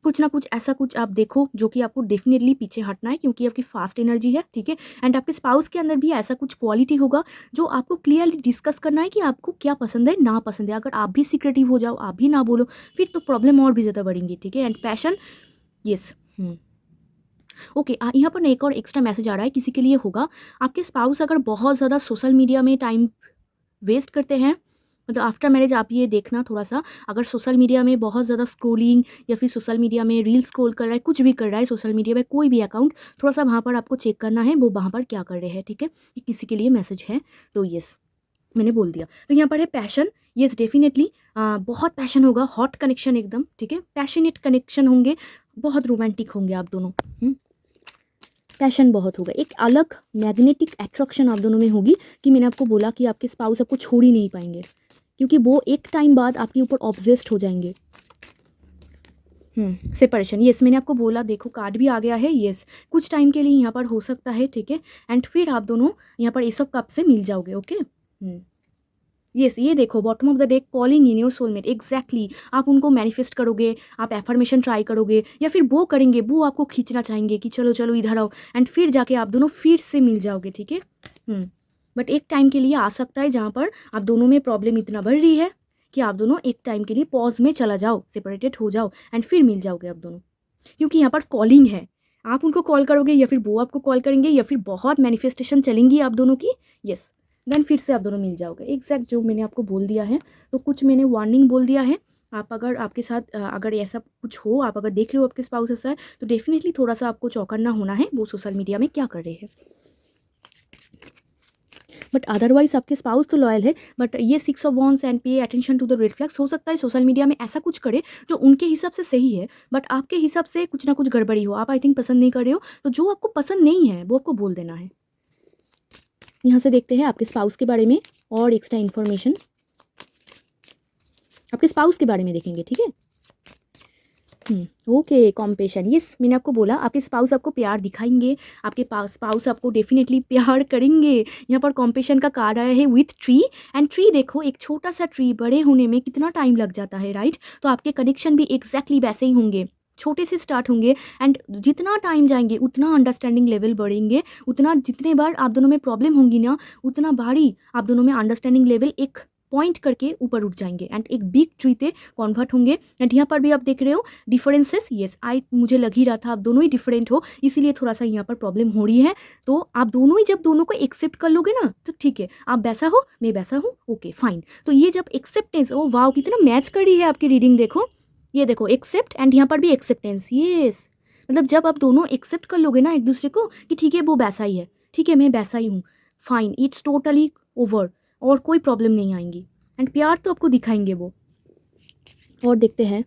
[SPEAKER 2] कुछ ना कुछ ऐसा कुछ आप देखो जो कि आपको डेफिनेटली पीछे हटना है, क्योंकि आपकी फास्ट एनर्जी है, ठीक है। एंड आपके स्पाउस के अंदर भी ऐसा कुछ क्वालिटी होगा जो आपको क्लियरली डिस्कस करना है कि आपको क्या पसंद है ना पसंद है। अगर आप भी सिक्रेटिव हो जाओ, आप भी ना बोलो, फिर तो प्रॉब्लम और भी ज़्यादा बढ़ेंगी, ठीक है। And passion, yes okay. यहाँ पर एक और एक्स्ट्रा मैसेज आ रहा है, किसी के लिए होगा। आपके स्पाउस अगर बहुत ज़्यादा सोशल मीडिया में टाइम वेस्ट करते हैं, मतलब आफ्टर मैरिज आप ये देखना थोड़ा सा, अगर सोशल मीडिया में बहुत ज़्यादा स्क्रोलिंग या फिर सोशल मीडिया में रील स्क्रॉल कर रहा है, कुछ भी कर रहा है सोशल मीडिया में कोई भी अकाउंट, थोड़ा सा वहाँ पर आपको चेक करना है वो वहाँ पर क्या कर रहे हैं, ठीक है, कि किसी के लिए मैसेज है तो यस मैंने बोल दिया। तो यहाँ पर है पैशन, यस डेफिनेटली बहुत पैशन होगा, हॉट कनेक्शन एकदम, ठीक है, पैशनेट कनेक्शन होंगे, बहुत रोमांटिक होंगे आप दोनों, पैशन बहुत होगा, एक अलग मैग्नेटिक अट्रैक्शन आप दोनों में होगी कि मैंने आपको बोला कि आपके स्पाउस आपको छोड़ ही नहीं पाएंगे क्योंकि वो एक टाइम बाद आपके ऊपर ऑब्सेस्ड हो जाएंगे। सेपरेशन, यस मैंने आपको बोला, देखो कार्ड भी आ गया है, यस कुछ टाइम के लिए यहाँ पर हो सकता है, ठीक है, एंड फिर आप दोनों यहाँ पर एस ऑफ कप से मिल जाओगे, ओके। यस ये देखो bottom of the deck, calling in your soulmate, exactly आप उनको मैनिफेस्ट करोगे, आप एफर्मेशन ट्राई करोगे या फिर वो करेंगे, वो आपको खींचना चाहेंगे कि चलो चलो इधर आओ, एंड फिर जाके आप दोनों फिर से मिल जाओगे, ठीक है। बट एक टाइम के लिए आ सकता है जहाँ पर आप दोनों में प्रॉब्लम इतना बढ़ रही है कि आप दोनों एक टाइम के लिए पॉज में चला जाओ, सेपरेटेड हो जाओ एंड फिर मिल जाओगे आप दोनों, क्योंकि यहाँ पर कॉलिंग है, आप उनको कॉल करोगे या फिर वो आपको कॉल करेंगे या फिर बहुत मैनिफेस्टेशन चलेंगी आप दोनों की, यस देन फिर से आप दोनों मिल जाओगे, एग्जैक्ट जो मैंने आपको बोल दिया है। तो कुछ मैंने वार्निंग बोल दिया है, आप अगर आपके साथ अगर ऐसा कुछ हो, आप अगर देख रहे हो आपके स्पाउस ऐसा है तो डेफिनेटली थोड़ा सा आपको चौकन्ना होना है, वो सोशल मीडिया में क्या कर रहे हैं। बट अदरवाइज आपके स्पाउस तो लॉयल है, बट ये 6 of wands and pay attention to the red flags, हो सकता है सोशल मीडिया में ऐसा कुछ करे जो उनके हिसाब से सही है बट आपके हिसाब से कुछ ना कुछ गड़बड़ी हो, आप आई थिंक पसंद नहीं कर रहे हो, तो जो आपको पसंद नहीं है वो आपको बोल देना है। यहाँ से देखते हैं आपके स्पाउस के बारे में और एक्स्ट्रा इन्फॉर्मेशन, आपके स्पाउस के बारे में देखेंगे, ठीक है। ओके कॉम्पेशन, यस मैंने आपको बोला आपके स्पाउस आपको प्यार दिखाएंगे, आपके स्पाउस आपको डेफिनेटली प्यार करेंगे। यहाँ पर कॉम्पेशन का कार्ड आया है विथ ट्री, एंड ट्री देखो एक छोटा सा ट्री बड़े होने में कितना टाइम लग जाता है, राइट। तो आपके कनेक्शन भी एग्जैक्टली वैसे ही होंगे, छोटे से स्टार्ट होंगे एंड जितना टाइम जाएंगे उतना अंडरस्टैंडिंग लेवल बढ़ेंगे, उतना जितने बार आप दोनों में प्रॉब्लम होंगी ना उतना भारी आप दोनों में अंडरस्टैंडिंग लेवल एक पॉइंट करके ऊपर उठ जाएंगे एंड एक बिग ट्री पे कन्वर्ट होंगे। एंड यहाँ पर भी आप देख रहे हो डिफरेंसेस, यस मुझे लग ही रहा था आप दोनों ही डिफरेंट हो, इसीलिए थोड़ा सा यहाँ पर प्रॉब्लम हो रही है। तो आप दोनों ही जब दोनों को एक्सेप्ट कर लोगे ना तो ठीक है, आप वैसा हो मैं वैसा हूँ, ओके फाइन। तो ये जब एक्सेप्टेंस, ओ वाह कितना मैच कर रही है आपकी रीडिंग, देखो ये देखो एक्सेप्ट एंड यहाँ पर भी एक्सेप्टेंस, यस मतलब जब आप दोनों एक्सेप्ट कर लोगे ना एक दूसरे को कि ठीक है वो वैसा ही है, ठीक है मैं वैसा ही हूँ, फाइन इट्स टोटली ओवर और कोई प्रॉब्लम नहीं आएंगी एंड प्यार तो आपको दिखाएंगे वो। और देखते हैं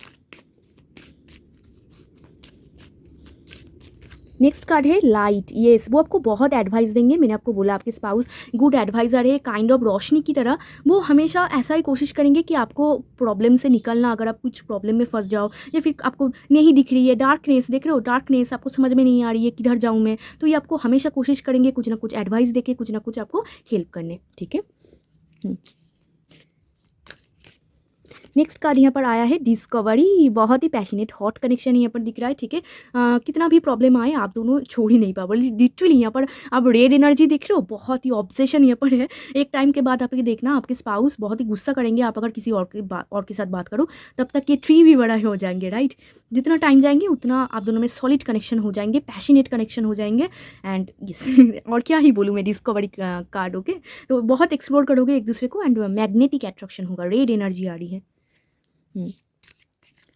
[SPEAKER 2] नेक्स्ट कार्ड है लाइट, येस वो आपको बहुत एडवाइस देंगे, मैंने आपको बोला आपके स्पाउस गुड एडवाइज़र है, काइंड ऑफ रोशनी की तरह, वो हमेशा ऐसा ही कोशिश करेंगे कि आपको प्रॉब्लम से निकलना, अगर आप कुछ प्रॉब्लम में फंस जाओ या फिर आपको नहीं दिख रही है डार्कनेस, देख रहे हो डार्कनेस आपको समझ में नहीं आ रही है किधर जाऊँ मैं, तो ये आपको हमेशा कोशिश करेंगे कुछ ना कुछ एडवाइस देके कुछ ना कुछ आपको हेल्प करने, ठीक है। नेक्स्ट कार्ड यहाँ पर आया है डिस्कवरी, बहुत ही पैशनेट हॉट कनेक्शन यहाँ पर दिख रहा है, ठीक है। कितना भी प्रॉब्लम आए आप दोनों छोड़ ही नहीं पाओगे, लिटरली यहाँ पर आप रेड एनर्जी देख रहे हो, बहुत ही ऑब्सेशन यहाँ पर है। एक टाइम के बाद आप ये देखना आपके स्पाउस बहुत ही गुस्सा करेंगे आप अगर किसी और के साथ बात करो, तब तक ये ट्री भी बड़ा हो जाएंगे, राइट। जितना टाइम जाएंगे उतना आप दोनों में सॉलिड कनेक्शन हो जाएंगे, पैशनेट कनेक्शन हो जाएंगे एंड और क्या ही बोलूँ मैं डिस्कवरी कार्ड, ओके। तो बहुत एक्सप्लोर करोगे एक दूसरे को एंड मैग्नेटिक अट्रैक्शन होगा, रेड एनर्जी आ रही है।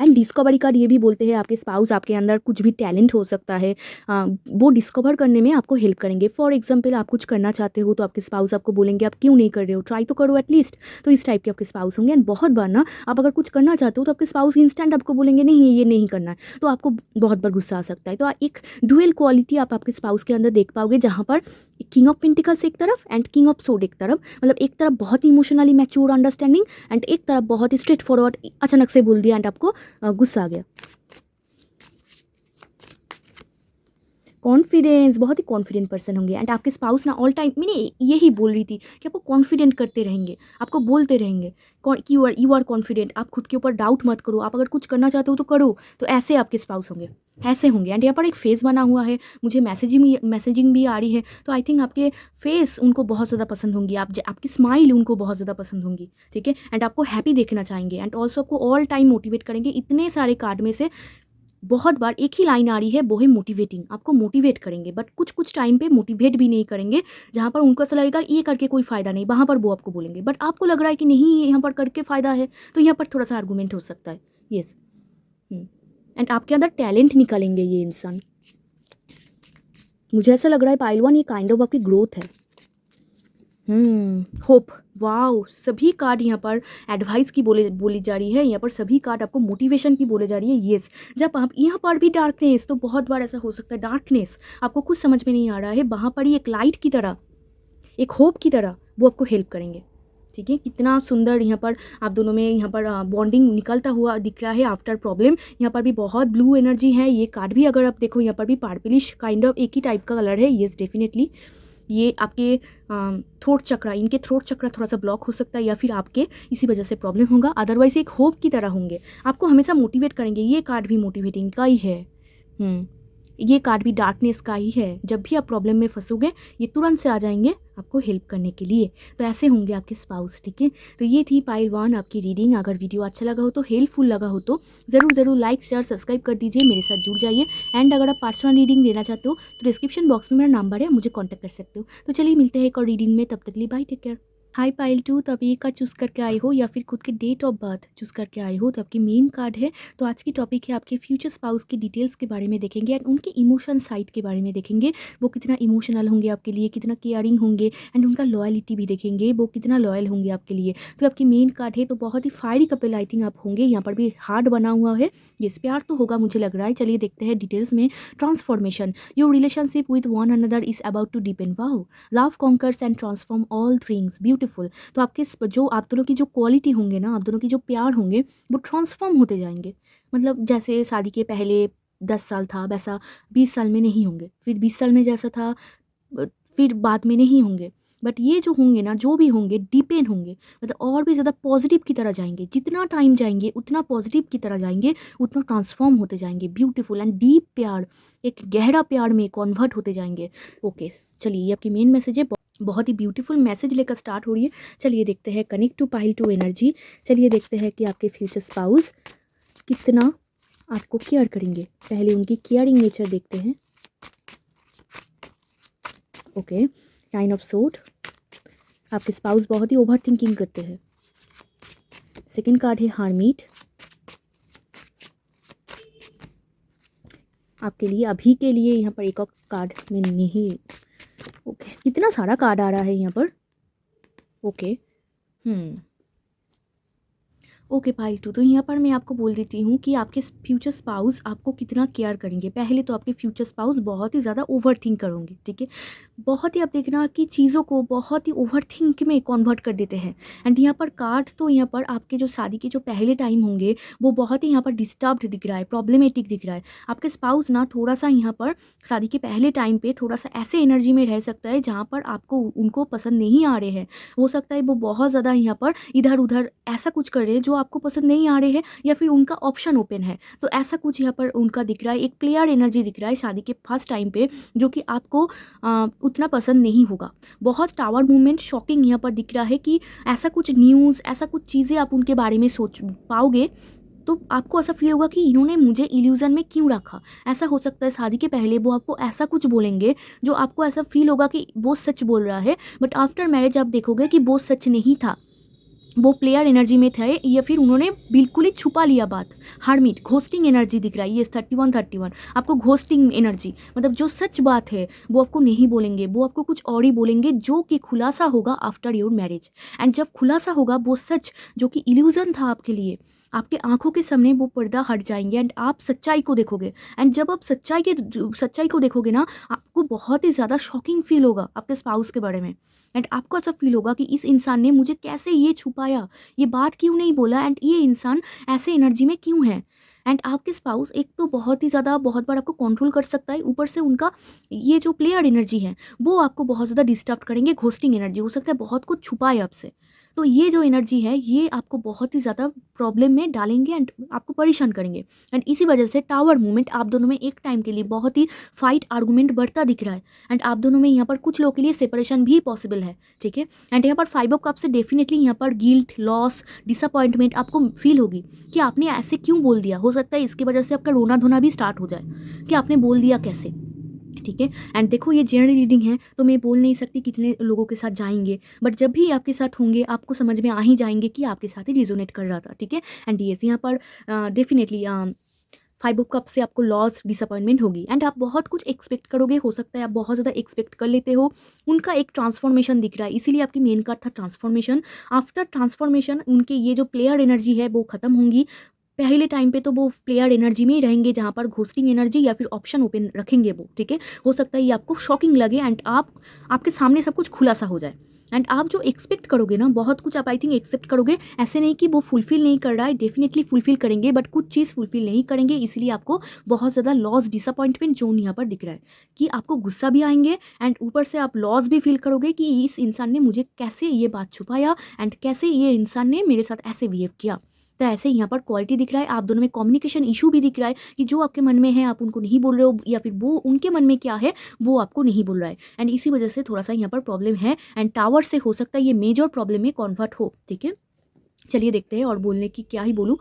[SPEAKER 2] एंड डिस्कवरी कार्ड ये भी बोलते हैं आपके स्पाउस आपके अंदर कुछ भी टैलेंट हो सकता है, वो डिस्कवर करने में आपको हेल्प करेंगे। फॉर एग्जांपल आप कुछ करना चाहते हो तो आपके स्पाउस आपको बोलेंगे आप क्यों नहीं कर रहे हो, ट्राई तो करो एटलीस्ट, तो इस टाइप के आपके स्पाउस होंगे। एंड बहुत बार ना आप अगर कुछ करना चाहते हो तो आपके स्पाउस इंस्टेंट आपको बोलेंगे नहीं ये नहीं करना है, तो आपको बहुत बार गुस्सा आ सकता है। तो एक डुअल क्वालिटी आप आपके स्पाउस के अंदर देख पाओगे, जहाँ पर किंग ऑफ पेंटिकल्स एक तरफ एंड किंग ऑफ सोड एक तरफ, मतलब एक तरफ बहुत ही इमोशनली मैच्योर अंडरस्टैंडिंग एंड एक तरफ बहुत ही स्ट्रेट फॉरवर्ड, अचानक से बोल दिया एंड आपको गुस्सा आ गया। कॉन्फिडेंस, बहुत ही कॉन्फिडेंट पर्सन होंगे एंड आपके स्पाउस ना ऑल टाइम, मैंने यही बोल रही थी कि आपको कॉन्फिडेंट करते रहेंगे, आपको बोलते रहेंगे कि यू आर कॉन्फिडेंट, आप खुद के ऊपर डाउट मत करो, आप अगर कुछ करना चाहते हो तो करो, तो ऐसे आपके स्पाउस होंगे, ऐसे होंगे। एंड यहाँ पर एक फेस बना हुआ है, मुझे मैसेजिंग भी आ रही है, तो आई थिंक आपके फेस उनको बहुत ज़्यादा पसंद होंगी, आपकी स्माइल उनको बहुत ज़्यादा पसंद होंगी, ठीक है। एंड आपको हैप्पी देखना चाहेंगे एंड ऑल्सो आपको ऑल टाइम मोटिवेट करेंगे। इतने सारे कार्ड में से बहुत बार एक ही लाइन आ रही है, वो है मोटिवेटिंग, आपको मोटिवेट करेंगे, बट कुछ कुछ टाइम पे मोटिवेट भी नहीं करेंगे, जहाँ पर उनको ऐसा लगेगा ये करके कोई फ़ायदा नहीं, वहाँ पर वो आपको बोलेंगे, बट आपको लग रहा है कि नहीं ये यहाँ पर करके फ़ायदा है, तो यहाँ पर थोड़ा सा आर्गूमेंट हो सकता है। येस, एंड आपके अंदर टैलेंट निकालेंगे ये इंसान। मुझे ऐसा लग रहा है पाइल वन, ये काइंड ऑफ आपकी ग्रोथ है। होप, वाओ, सभी कार्ड यहाँ पर एडवाइस की बोली जा रही है, यहाँ पर सभी कार्ड आपको मोटिवेशन की बोले जा रही है। येस, जब आप यहाँ पर भी डार्कनेस, तो बहुत बार ऐसा हो सकता है डार्कनेस आपको कुछ समझ में नहीं आ रहा है, वहाँ पर ही एक लाइट की तरह, एक होप की तरह वो आपको हेल्प करेंगे। ठीक है, कितना सुंदर यहाँ पर आप दोनों में यहाँ पर बॉन्डिंग निकलता हुआ दिख रहा है आफ्टर प्रॉब्लम। यहाँ पर भी बहुत ब्लू एनर्जी है। ये कार्ड भी अगर आप देखो यहाँ पर भी पर्पलिश काइंड ऑफ एक ही टाइप का कलर है। येस, डेफिनेटली ये आपके थ्रोट चक्रा, इनके थ्रोट चक्रा थोड़ा सा ब्लॉक हो सकता है, या फिर आपके इसी वजह से प्रॉब्लम होगा, अदरवाइज एक होप की तरह होंगे, आपको हमेशा मोटिवेट करेंगे। ये कार्ड भी मोटिवेटिंग का ही है। ये कार्ड भी डार्कनेस का ही है। जब भी आप प्रॉब्लम में फंसोगे, ये तुरंत से आ जाएंगे आपको हेल्प करने के लिए। तो ऐसे होंगे आपके स्पाउस। ठीक है, तो ये थी पाइल वन आपकी रीडिंग। अगर वीडियो अच्छा लगा हो तो, हेल्पफुल लगा हो तो ज़रूर लाइक शेयर सब्सक्राइब कर दीजिए, मेरे साथ जुड़ जाइए। एंड अगर आप पर्सनल रीडिंग लेना चाहते हो तो डिस्क्रिप्शन बॉक्स में मेरा नंबर है, मुझे कॉन्टैक्ट कर सकते हो। तो चलिए मिलते हैं एक और रीडिंग में, तब तक के लिए bye, take care. Hi pile two, तो आप ये कार्ड चूज़ करके आए हो या फिर खुद के डेट ऑफ बर्थ चूज़ करके आए हो, तो आपकी मेन कार्ड है। तो आज की टॉपिक है आपके फ्यूचर स्पाउस की डिटेल्स के बारे में देखेंगे, एंड उनके इमोशन साइड के बारे में देखेंगे। वो कितना इमोशनल होंगे आपके लिए, कितना केयरिंग होंगे, एंड उनका लॉयलिटी भी देखेंगे, वो कितना लॉयल होंगे आपके लिए। तो आपकी मेन कार्ड है, तो बहुत ही फायरी कपल आई थिंक आप होंगे। यहाँ पर भी हार्ड बना हुआ है, ये प्यार तो होगा मुझे लग रहा है। चलिए देखते हैं डिटेल्स में। Transformation, your relationship with one another is about to depend. Wow, love conquers and transform all things, beautiful. तो आपके जो आप दोनों की जो क्वालिटी होंगे ना, आप दोनों की जो प्यार होंगे, वो ट्रांसफॉर्म होते जाएंगे। मतलब जैसे शादी के पहले 10 साल था, वैसा 20 साल में नहीं होंगे, फिर 20 साल में जैसा था फिर बाद में नहीं होंगे। बट ये जो होंगे ना, जो भी होंगे डिपेंड होंगे, मतलब और भी ज़्यादा पॉजिटिव की तरह जाएंगे। जितना टाइम जाएंगे उतना पॉजिटिव की तरह जाएंगे, उतना ट्रांसफॉर्म होते जाएंगे। ब्यूटीफुल एंड डीप प्यार, एक गहरा प्यार में कन्वर्ट होते जाएंगे। ओके, चलिए ये आपकी मेन मैसेज है। बहुत ही ब्यूटीफुल मैसेज लेकर स्टार्ट हो रही है। चलिए देखते हैं connect to pile two energy. चलिए देखते हैं कि आपके फ्यूचर स्पाउस कितना आपको केयर करेंगे। पहले उनकी केयरिंग नेचर देखते हैं। ओके, नाइन ऑफ सोर्ड, आपके स्पाउस बहुत ही ओवर थिंकिंग करते हैं। सेकेंड कार्ड है हार्मीट, आपके लिए अभी के लिए यहाँ पर एक और कार्ड में नहीं। ओके, कितना सारा कार्ड आ रहा है यहाँ पर। ओके, ओके पाइल टू, तो यहाँ पर मैं आपको बोल देती हूँ कि आपके फ्यूचर स्पाउस आपको कितना केयर करेंगे। पहले तो आपके फ्यूचर स्पाउस बहुत ही ज़्यादा ओवर थिंक करोगे। ठीक है, बहुत ही आप देखना कि चीज़ों को बहुत ही ओवर थिंक में कन्वर्ट कर देते हैं। एंड यहाँ पर कार्ड, तो यहाँ पर आपके जो शादी के जो पहले टाइम होंगे, वो बहुत ही यहाँ पर डिस्टर्ब्ड दिख रहा है, प्रॉब्लमेटिक दिख रहा है। आपके स्पाउस ना थोड़ा सा यहाँ पर शादी के पहले टाइम पे थोड़ा सा ऐसे एनर्जी में रह सकता है जहाँ पर आपको उनको पसंद नहीं आ रहे हैं। हो सकता है वो बहुत ज़्यादा यहाँ पर इधर उधर ऐसा कुछ कर रहे हैं जो आपको पसंद नहीं आ रहे हैं, या फिर उनका ऑप्शन ओपन है। तो ऐसा कुछ यहाँ पर उनका दिख रहा है, एक प्लेयर एनर्जी दिख रहा है शादी के फर्स्ट टाइम पे, जो कि आपको उतना पसंद नहीं होगा। बहुत टावर मूवमेंट शॉकिंग यहाँ पर दिख रहा है कि ऐसा कुछ न्यूज़, ऐसा कुछ चीज़ें आप उनके बारे में सोच पाओगे, तो आपको ऐसा फील होगा कि इन्होंने मुझे इल्यूज़न में क्यों रखा। ऐसा हो सकता है शादी के पहले वो आपको ऐसा कुछ बोलेंगे जो आपको ऐसा फील होगा कि वो सच बोल रहा है, बट आफ्टर मैरिज आप देखोगे कि वो सच नहीं था, वो प्लेयर एनर्जी में थे, या फिर उन्होंने बिल्कुल ही छुपा लिया बात। हार्मिट, घोस्टिंग एनर्जी दिख रहा है। ये 31 आपको घोस्टिंग एनर्जी, मतलब जो सच बात है वो आपको नहीं बोलेंगे, वो आपको कुछ और ही बोलेंगे, जो कि खुलासा होगा आफ्टर योर मैरिज। एंड जब खुलासा होगा वो सच जो कि इल्यूज़न था आपके लिए, आपके आंखों के सामने वो पर्दा हट जाएंगे एंड आप सच्चाई को देखोगे। एंड जब आप सच्चाई को देखोगे ना, आपको बहुत ही ज़्यादा शॉकिंग फील होगा आपके स्पाउस के बारे में। एंड आपको ऐसा फील होगा कि इस इंसान ने मुझे कैसे ये छुपाया, ये बात क्यों नहीं बोला, एंड ये इंसान ऐसे एनर्जी में क्यों है। एंड आपके स्पाउस एक तो बहुत ही ज़्यादा, बहुत बार आपको कंट्रोल कर सकता है, ऊपर से उनका ये जो प्लेयर एनर्जी है वो आपको बहुत ज़्यादा डिस्टर्ब करेंगे। घोस्टिंग एनर्जी हो सकता है बहुत कुछ छुपाए आपसे। तो ये जो एनर्जी है ये आपको बहुत ही ज़्यादा प्रॉब्लम में डालेंगे एंड आपको परेशान करेंगे। एंड इसी वजह से टावर मूवमेंट आप दोनों में एक टाइम के लिए बहुत ही फाइट आर्गूमेंट बढ़ता दिख रहा है। एंड आप दोनों में यहाँ पर कुछ लोगों के लिए सेपरेशन भी पॉसिबल है, ठीक है। एंड यहाँ पर 5 ऑफ कप से डेफिनेटली यहाँ पर गिल्ट, लॉस, डिसअपॉइंटमेंट आपको फील होगी कि आपने ऐसे क्यों बोल दिया। हो सकता है इसकी वजह से आपका रोना धोना भी स्टार्ट हो जाए कि आपने बोल दिया कैसे, ठीक है। एंड देखो ये जनरल रीडिंग है तो मैं बोल नहीं सकती कितने लोगों के साथ जाएंगे, बट जब भी आपके साथ होंगे आपको समझ में आ ही जाएंगे कि आपके साथ ही रिजोनेट कर रहा था, ठीक है। एंड येस यहाँ पर डेफिनेटली 5 ऑफ कप से आपको लॉस, डिसअपॉइंटमेंट होगी एंड आप बहुत कुछ एक्सपेक्ट करोगे। हो सकता है आप बहुत ज़्यादा एक्सपेक्ट कर लेते हो। उनका एक ट्रांसफॉर्मेशन दिख रहा है, इसीलिए आपकी मेन कार्ड था ट्रांसफॉर्मेशन। आफ्टर ट्रांसफॉर्मेशन उनके ये जो प्लेयर एनर्जी है वो ख़त्म होंगी। पहले टाइम पे तो वो प्लेयर एनर्जी में ही रहेंगे जहाँ पर घोस्टिंग एनर्जी या फिर ऑप्शन ओपन रखेंगे वो, ठीक है। हो सकता है ये आपको शॉकिंग लगे एंड आपके सामने सब कुछ खुलासा हो जाए एंड आप जो एक्सपेक्ट करोगे ना बहुत कुछ आप आई थिंक एक्सेप्ट करोगे। ऐसे नहीं कि वो फुलफिल नहीं कर रहा है, डेफिनेटली फुलफिल करेंगे, बट कुछ चीज़ फुलफिल नहीं करेंगे। इसलिए आपको बहुत ज़्यादा लॉस, डिसअपॉइंटमेंट जोन यहाँ पर दिख रहा है कि आपको गुस्सा भी आएंगे एंड ऊपर से आप लॉस भी फील करोगे कि इस इंसान ने मुझे कैसे ये बात छुपाया एंड कैसे ये इंसान ने मेरे साथ ऐसे बिहेव किया। तो ऐसे यहाँ पर क्वालिटी दिख रहा है। आप दोनों में कम्युनिकेशन इशू भी दिख रहा है कि जो आपके मन में है आप उनको नहीं बोल रहे हो या फिर वो उनके मन में क्या है वो आपको नहीं बोल रहा है एंड इसी वजह से थोड़ा सा यहाँ पर प्रॉब्लम है एंड टावर से हो सकता है ये मेजर प्रॉब्लम में कन्वर्ट हो, ठीक है। चलिए देखते हैं और बोलने की क्या ही बोलूँ।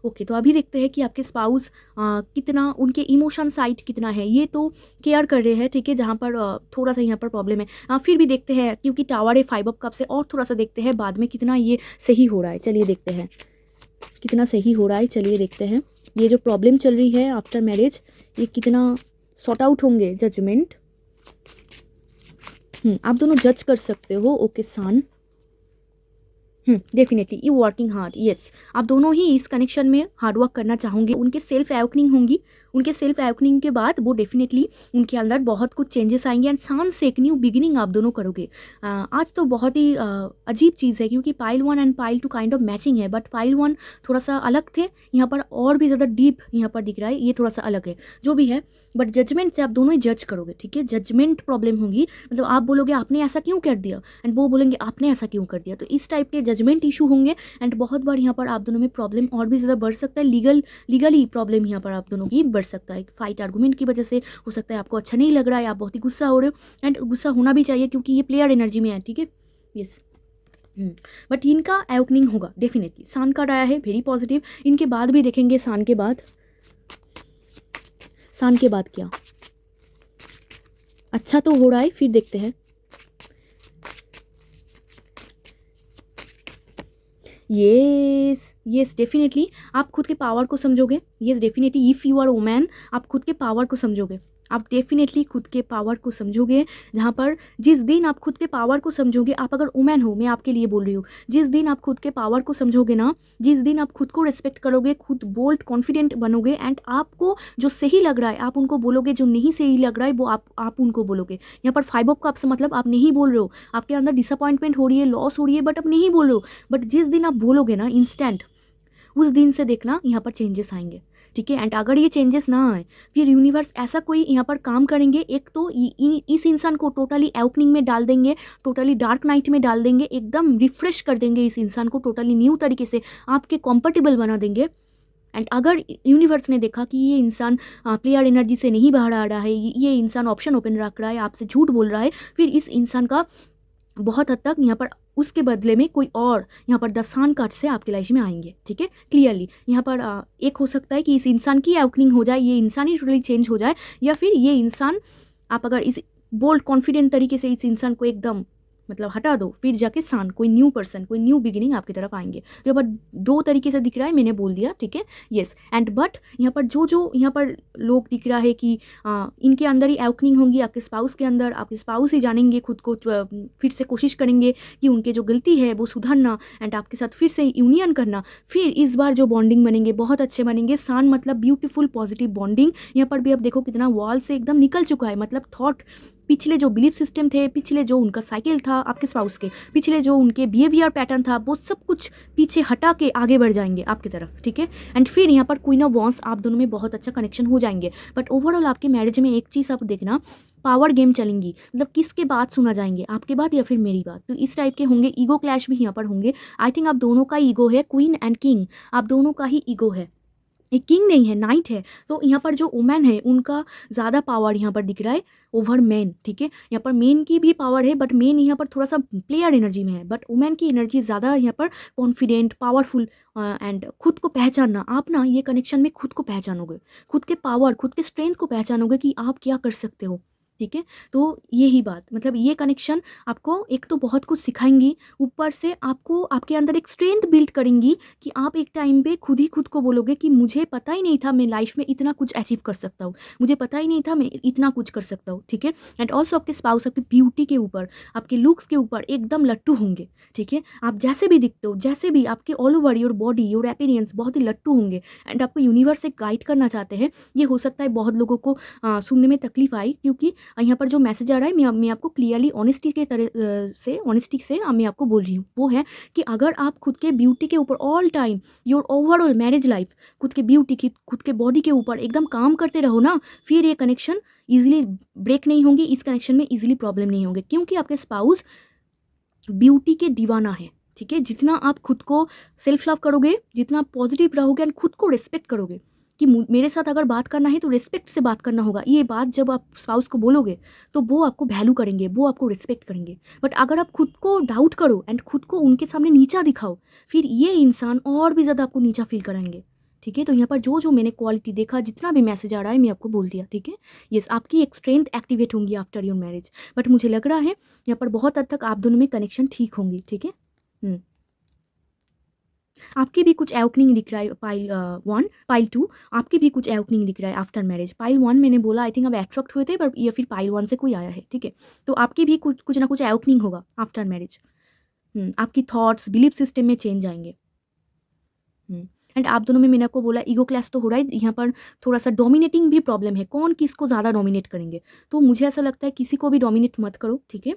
[SPEAKER 2] ओके, तो अभी देखते हैं कि आपके स्पाउस कितना, उनके इमोशन साइड कितना है। ये तो केयर कर रहे हैं, ठीक है, जहाँ पर थोड़ा सा यहाँ पर प्रॉब्लम है। फिर भी देखते हैं क्योंकि टावर है 5 ऑफ कप से, और थोड़ा सा देखते हैं बाद में कितना ये सही हो रहा है। चलिए देखते हैं कितना सही हो रहा है। चलिए देखते हैं ये जो प्रॉब्लम चल रही है आफ्टर मैरिज ये कितना सॉर्ट आउट होंगे। जजमेंट, आप दोनों जज कर सकते हो। Okay sun, definitely you working hard, yes. आप दोनों ही इस कनेक्शन में हार्डवर्क करना चाहोगे। उनके सेल्फ एवकनिंग होंगी, उनके सेल्फ एवकनिंग के बाद वो डेफिनेटली उनके अंदर बहुत कुछ चेंजेस आएंगे एंड शान से एक न्यू बिगिनिंग आप दोनों करोगे। आज तो बहुत ही अजीब चीज़ है क्योंकि pile 1 and pile 2 kind of matching है, बट पाइल 1 थोड़ा सा अलग थे, यहाँ पर और भी ज़्यादा डीप यहाँ पर दिख रहा है, ये थोड़ा सा अलग है जो भी है। बट जजमेंट से आप दोनों ही जज करोगे, ठीक है। जजमेंट प्रॉब्लम होगी, मतलब आप बोलोगे आपने ऐसा क्यों कर दिया एंड वो बोलेंगे आपने ऐसा क्यों कर दिया। तो इस टाइप के जजमेंट इशू होंगे एंड बहुत बार यहाँ पर आप दोनों में प्रॉब्लम और भी ज़्यादा बढ़ सकता है। लीगली प्रॉब्लम यहाँ पर आप दोनों की बढ़ सकता है। फाइट आर्गूमेंट की वजह से हो सकता है आपको अच्छा नहीं लग रहा है, आप बहुत ही गुस्सा हो रहे हो एंड गुस्सा होना भी चाहिए क्योंकि ये प्लेयर एनर्जी में है, ठीक है, यस। बट इनका एवकनिंग होगा डेफिनेटली। सान कार्ड आया है वेरी पॉजिटिव। इनके बाद भी देखेंगे सान के बाद क्या अच्छा तो हो रहा है, फिर देखते हैं। येस डेफिनेटली आप खुद के पावर को समझोगे। Yes definitely if you are women आप खुद के पावर को समझोगे, आप डेफिनेटली खुद के पावर को समझोगे। जहाँ पर जिस दिन आप खुद के पावर को समझोगे, आप अगर वुमेन हो, मैं आपके लिए बोल रही हूँ, जिस दिन आप खुद के पावर को समझोगे ना, जिस दिन आप खुद को रिस्पेक्ट करोगे, खुद बोल्ड कॉन्फिडेंट बनोगे एंड आपको जो सही लग रहा है आप उनको बोलोगे, जो नहीं सही लग रहा है वो आप उनको बोलोगे। यहाँ पर 5 ऑफ कप्स मतलब आप नहीं बोल रहे हो, आपके अंदर डिसअपॉइंटमेंट हो रही है, लॉस हो रही है, बट आप नहीं बोल रहे हो। बट जिस दिन आप बोलोगे ना इंस्टेंट, उस दिन से देखना यहाँ पर चेंजेस आएंगे, ठीक है। एंड अगर ये चेंजेस ना आए फिर यूनिवर्स ऐसा कोई यहाँ पर काम करेंगे, एक तो इस इंसान को टोटली एवकनिंग में डाल देंगे, टोटली डार्क नाइट में डाल देंगे, एकदम रिफ्रेश कर देंगे इस इंसान को, टोटली न्यू तरीके से आपके कंफर्टेबल बना देंगे। एंड अगर यूनिवर्स ने देखा कि ये इंसान प्लेयर एनर्जी से नहीं बाहर आ रहा है, ये इंसान ऑप्शन ओपन रख रहा है, आपसे झूठ बोल रहा है, फिर इस इंसान का बहुत हद तक यहाँ पर उसके बदले में कोई और यहाँ पर 10 सान कार्ड से आपकी लाइफ में आएंगे, ठीक है। क्लियरली यहाँ पर एक हो सकता है कि इस इंसान की एवकनिंग हो जाए, ये इंसान ही टोटली चेंज हो जाए, या फिर ये इंसान, आप अगर इस बोल्ड कॉन्फिडेंट तरीके से इस इंसान को एकदम मतलब हटा दो, फिर जाके सान कोई न्यू पर्सन, कोई न्यू बिगिनिंग आपकी तरफ आएंगे। तो यहाँ पर 2 तरीके से दिख रहा है, मैंने बोल दिया, ठीक है, येस। एंड बट यहाँ पर जो यहाँ पर लोग दिख रहा है कि इनके अंदर ही एवकनिंग होंगी, आपके स्पाउस के अंदर, आपके स्पाउस ही जानेंगे खुद को, फिर से कोशिश करेंगे कि उनके जो गलती है वो सुधारना एंड आपके साथ फिर से यूनियन करना। फिर इस बार जो बॉन्डिंग बनेंगे बहुत अच्छे बनेंगे। सान मतलब ब्यूटीफुल पॉजिटिव बॉन्डिंग। यहाँ पर भी अब देखो कितना वॉल से एकदम निकल चुका है, मतलब थॉट पिछले जो बिलीफ सिस्टम थे, पिछले जो उनका साइकिल था आपके स्पाउस के, पिछले जो उनके बिहेवियर पैटर्न था, वो सब कुछ पीछे हटा के आगे बढ़ जाएंगे आपकी तरफ, ठीक है। एंड फिर यहाँ पर क्वीन ऑफ वॉन्स, आप दोनों में बहुत अच्छा कनेक्शन हो जाएंगे। बट ओवरऑल आपके मैरिज में एक चीज़ आप देखना, पावर गेम चलेंगी, मतलब किसके बात सुना जाएंगे, आपके बात या फिर मेरी बात, तो इस टाइप के होंगे। ईगो क्लैश भी यहाँ पर होंगे। आई थिंक आप दोनों का ईगो है, क्वीन एंड किंग, आप दोनों का ही ईगो है। ये किंग नहीं है, नाइट है। तो यहाँ पर जो वुमेन है उनका ज़्यादा पावर यहाँ पर दिख रहा है ओवर मैन, ठीक है। यहाँ पर मेन की भी पावर है, बट मेन यहाँ पर थोड़ा सा प्लेयर एनर्जी में है, बट वुमेन की एनर्जी ज़्यादा यहाँ पर कॉन्फिडेंट, पावरफुल एंड खुद को पहचानना। आप ना ये कनेक्शन में खुद को पहचानोगे, खुद के पावर, खुद के स्ट्रेंथ को पहचानोगे कि आप क्या कर सकते हो, ठीक है। तो यही बात, मतलब ये कनेक्शन आपको एक तो बहुत कुछ सिखाएंगी, ऊपर से आपको आपके अंदर एक स्ट्रेंथ बिल्ड करेंगी कि आप एक टाइम पे खुद ही खुद को बोलोगे कि मुझे पता ही नहीं था मैं लाइफ में इतना कुछ अचीव कर सकता हूँ, मुझे पता ही नहीं था मैं इतना कुछ कर सकता हूँ, ठीक है। एंड ऑल्सो आपके स्पाउस आपकी ब्यूटी के ऊपर, आपके लुक्स के ऊपर एकदम लट्टू होंगे, ठीक है। आप जैसे भी दिखते हो, जैसे भी आपके all over your body, your appearance बहुत ही लट्टू होंगे। एंड आपको यूनिवर्स से गाइड करना चाहते हैं। ये हो सकता है बहुत लोगों को सुनने में तकलीफ आई, क्योंकि यहाँ पर जो मैसेज आ रहा है मैं आपको क्लियरली ऑनेस्टी से मैं आपको बोल रही हूँ, वो है कि अगर आप खुद के ब्यूटी के ऊपर all time, your overall marriage life, खुद के ब्यूटी की, खुद के बॉडी के ऊपर एकदम काम करते रहो ना, फिर ये कनेक्शन इजीली ब्रेक नहीं होंगी, इस कनेक्शन में इजीली प्रॉब्लम नहीं होंगे, क्योंकि आपके स्पाउस ब्यूटी के दीवाना है, ठीक है। जितना आप खुद को सेल्फ लव करोगे, जितना पॉजिटिव रहोगे एंड खुद को रिस्पेक्ट करोगे कि मेरे साथ अगर बात करना है तो रिस्पेक्ट से बात करना होगा, ये बात जब आप स्पाउस को बोलोगे तो वो आपको वैल्यू करेंगे, वो आपको रिस्पेक्ट करेंगे। बट अगर आप खुद को डाउट करो एंड खुद को उनके सामने नीचा दिखाओ, फिर ये इंसान और भी ज़्यादा आपको नीचा फील कराएंगे, ठीक है। तो यहाँ पर जो मैंने क्वालिटी देखा, जितना भी मैसेज आ रहा है मैं आपको बोल दिया, ठीक है। यस, आपकी एक स्ट्रेंथ एक्टिवेट होंगी आफ्टर योर मैरिज, बट मुझे लग रहा है यहाँ पर बहुत हद तक आप दोनों में कनेक्शन ठीक होंगी, ठीक है। आपकी भी कुछ एवकनिंग दिख रहा है, पाइल 1, पाइल 2, आपकी भी कुछ एवकनिंग दिख रहा है आफ्टर मैरिज। पाइल 1 मैंने बोला आई थिंक अब एट्रैक्ट हुए थे, पर या फिर पाइल 1 से कोई आया है, ठीक है। तो आपकी भी कुछ ना कुछ एवकनिंग होगा आफ्टर मैरिज। आपकी थॉट्स, बिलीफ सिस्टम में चेंज आएंगे। एंड आप दोनों में मैंने आपको बोला ईगो क्लैश तो हो रहा है, यहाँ पर थोड़ा सा डोमिनेटिंग भी प्रॉब्लम है, कौन किसको ज़्यादा डोमिनेट करेंगे। तो मुझे ऐसा लगता है किसी को भी डोमिनेट मत करो, ठीक है,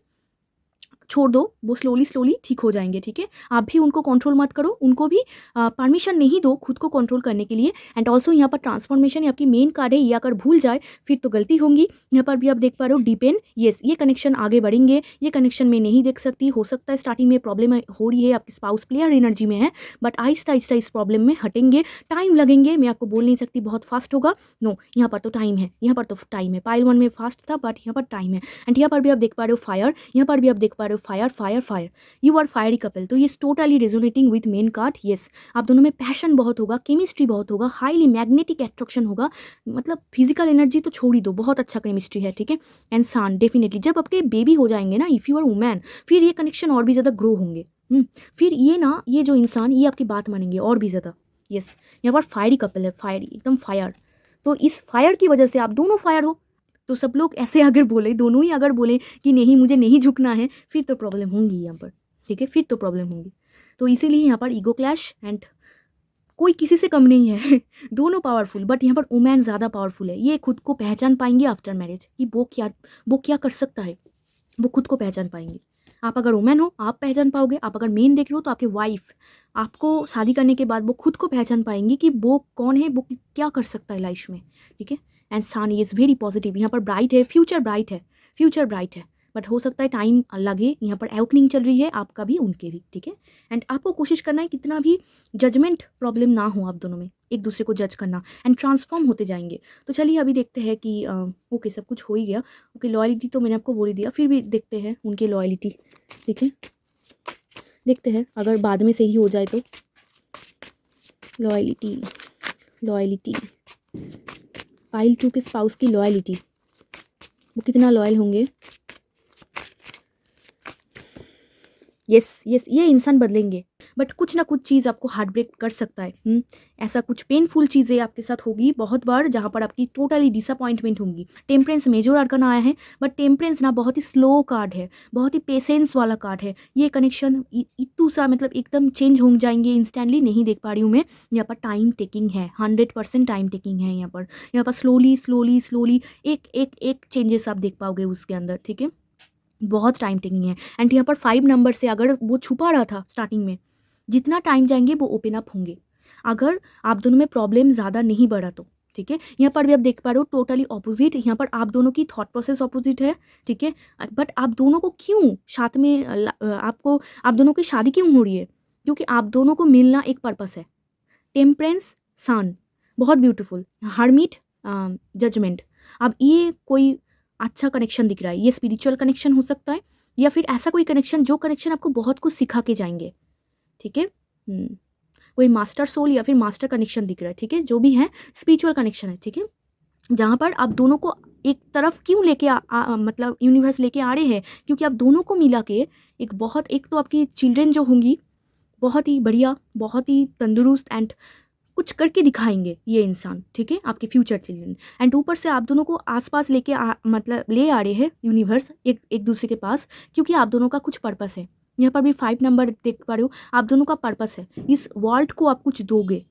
[SPEAKER 2] छोड़ दो, वो स्लोली ठीक हो जाएंगे, ठीक है। आप भी उनको कंट्रोल मत करो, उनको भी परमिशन नहीं दो खुद को कंट्रोल करने के लिए। एंड ऑल्सो यहाँ पर ट्रांसफॉर्मेशन आपकी मेन कार्ड है, ये अगर भूल जाए फिर तो गलती होंगी। यहाँ पर भी आप देख पा रहे हो डिपेंड, येस, ये कनेक्शन आगे बढ़ेंगे, ये कनेक्शन में नहीं देख सकती, हो सकता है स्टार्टिंग में प्रॉब्लम हो रही है, आपके स्पाउस प्लेयर एनर्जी में है, बट आहिस्ता आहिस्ता इस प्रॉब्लम में हटेंगे, टाइम लगेंगे, मैं आपको बोल नहीं सकती बहुत फास्ट होगा, नो, यहाँ पर तो टाइम है, यहाँ पर तो टाइम है। पाइल 1 में फास्ट था, बट यहाँ पर टाइम है। एंड यहाँ पर भी आप देख पा रहे हो फायर, यहाँ पर भी आप देख पा रहे हो fire fire fire, you are fiery couple. तो ये totally resonating with main card. Yes, आप दोनों में पैशन बहुत होगा, केमिस्ट्री बहुत होगा, हाईली मैग्नेटिक एट्रैक्शन होगा, मतलब फिजिकल एनर्जी तो छोड़ ही दो, बहुत अच्छा केमिस्ट्री है, ठीक है। एंड सन डेफिनेटली जब आपके बेबी हो जाएंगे ना, इफ़ यू आर वुमेन, फिर ये कनेक्शन और भी ज़्यादा ग्रो होंगे। फिर ये ना, ये जो इंसान ये आपकी बात मानेंगे और भी ज़्यादा। यस, यहाँ पर फायरी कपल है, फायरी, एकदम फायर। तो इस फायर की वजह से आप दोनों फायर हो, तो सब लोग ऐसे अगर बोले, दोनों ही अगर बोले कि नहीं मुझे नहीं झुकना है, फिर तो प्रॉब्लम होंगी यहाँ पर, ठीक है, फिर तो प्रॉब्लम होंगी। तो इसीलिए यहाँ पर ईगो क्लैश, एंड कोई किसी से कम नहीं है दोनों पावरफुल, बट यहाँ पर वुमेन ज़्यादा पावरफुल है। ये खुद को पहचान पाएंगे आफ्टर मैरिज कि वो क्या कर सकता है, वो खुद को पहचान पाएंगे। आप अगर वुमेन हो आप पहचान पाओगे, आप अगर मेन देख रहे हो तो आपके वाइफ आपको शादी करने के बाद वो खुद को पहचान पाएंगी कि वो कौन है, वो क्या कर सकता है लाइफ में, ठीक है। And sun is very positive, यहाँ पर ब्राइट है, फ्यूचर ब्राइट है, फ्यूचर ब्राइट है, बट हो सकता है टाइम लगे, यहाँ पर एवकनिंग चल रही है आपका भी उनके भी, ठीक है। एंड आपको कोशिश करना है कितना भी जजमेंट प्रॉब्लम ना हो आप दोनों में, एक दूसरे को जज करना, एंड ट्रांसफॉर्म होते जाएंगे। तो चलिए अभी देखते हैं कि ओके सब कुछ हो ही गया, ओके लॉयल्टी तो मैंने आपको बोल ही दिया, फिर भी देखते हैं उनकी लॉयल्टी, ठीक है, देखते हैं अगर बाद में सही हो जाए तो। लॉयल्टी, लॉयल्टी, पाइल 2 के स्पाउस की लॉयल्टी, वो कितना लॉयल होंगे। यस, ये इंसान बदलेंगे, बट कुछ ना कुछ चीज़ आपको हार्ट ब्रेक कर सकता है। ऐसा कुछ पेनफुल चीज़ें आपके साथ होगी बहुत बार, जहाँ पर आपकी टोटली डिसअपॉइंटमेंट होंगी। टेम्परेंस मेजर आर्कना आया है, बट टेम्परेंस ना बहुत ही स्लो कार्ड है, बहुत ही पेशेंस वाला कार्ड है। ये कनेक्शन इतू सा मतलब एकदम चेंज हो जाएंगे इंस्टेंटली, नहीं देख पा रही हूँ मैं। यहाँ पर टाइम टेकिंग है, 100% टाइम टेकिंग है। यहाँ पर स्लोली स्लोली स्लोली एक एक एक चेंजेस आप देख पाओगे उसके अंदर, ठीक है। बहुत टाइम टेकिंग है। एंड यहाँ पर 5 नंबर से अगर वो छुपा रहा था स्टार्टिंग में, जितना टाइम जाएंगे वो ओपन अप होंगे, अगर आप दोनों में प्रॉब्लम ज़्यादा नहीं बढ़ा तो, ठीक है। यहाँ पर भी आप देख पा रहे हो टोटली ऑपोजिट, यहाँ पर आप दोनों की थॉट प्रोसेस ऑपोजिट है, ठीक है। बट आप दोनों को क्यों साथ में आप दोनों की शादी क्यों हो रही है? क्योंकि आप दोनों को मिलना एक पर्पस है। टेम्परेंस सन, बहुत ब्यूटीफुल। Hermit judgement. अब ये कोई अच्छा कनेक्शन दिख रहा है, ये स्पिरिचुअल कनेक्शन हो सकता है, या फिर ऐसा कोई कनेक्शन जो कनेक्शन आपको बहुत कुछ सिखा के जाएंगे, ठीक है। कोई मास्टर सोल या फिर मास्टर कनेक्शन दिख रहा है, ठीक है। जो भी है स्पिरिचुअल कनेक्शन है, ठीक है। जहाँ पर आप दोनों को एक तरफ क्यों लेके मतलब यूनिवर्स लेके आ रहे हैं, क्योंकि आप दोनों को मिला के एक तो आपकी चिल्ड्रन जो होंगी बहुत ही बढ़िया, बहुत ही तंदुरुस्त एंड कुछ करके दिखाएंगे ये इंसान, ठीक है, आपके फ्यूचर चिल्ड्रन। एंड ऊपर से आप दोनों को आसपास मतलब ले आ रहे हैं यूनिवर्स एक दूसरे के पास, क्योंकि आप दोनों का कुछ पर्पस है। यहाँ पर भी 5 नंबर देख पा रहे हो, आप दोनों का पर्पस है, इस वर्ल्ड को आप कुछ दोगे,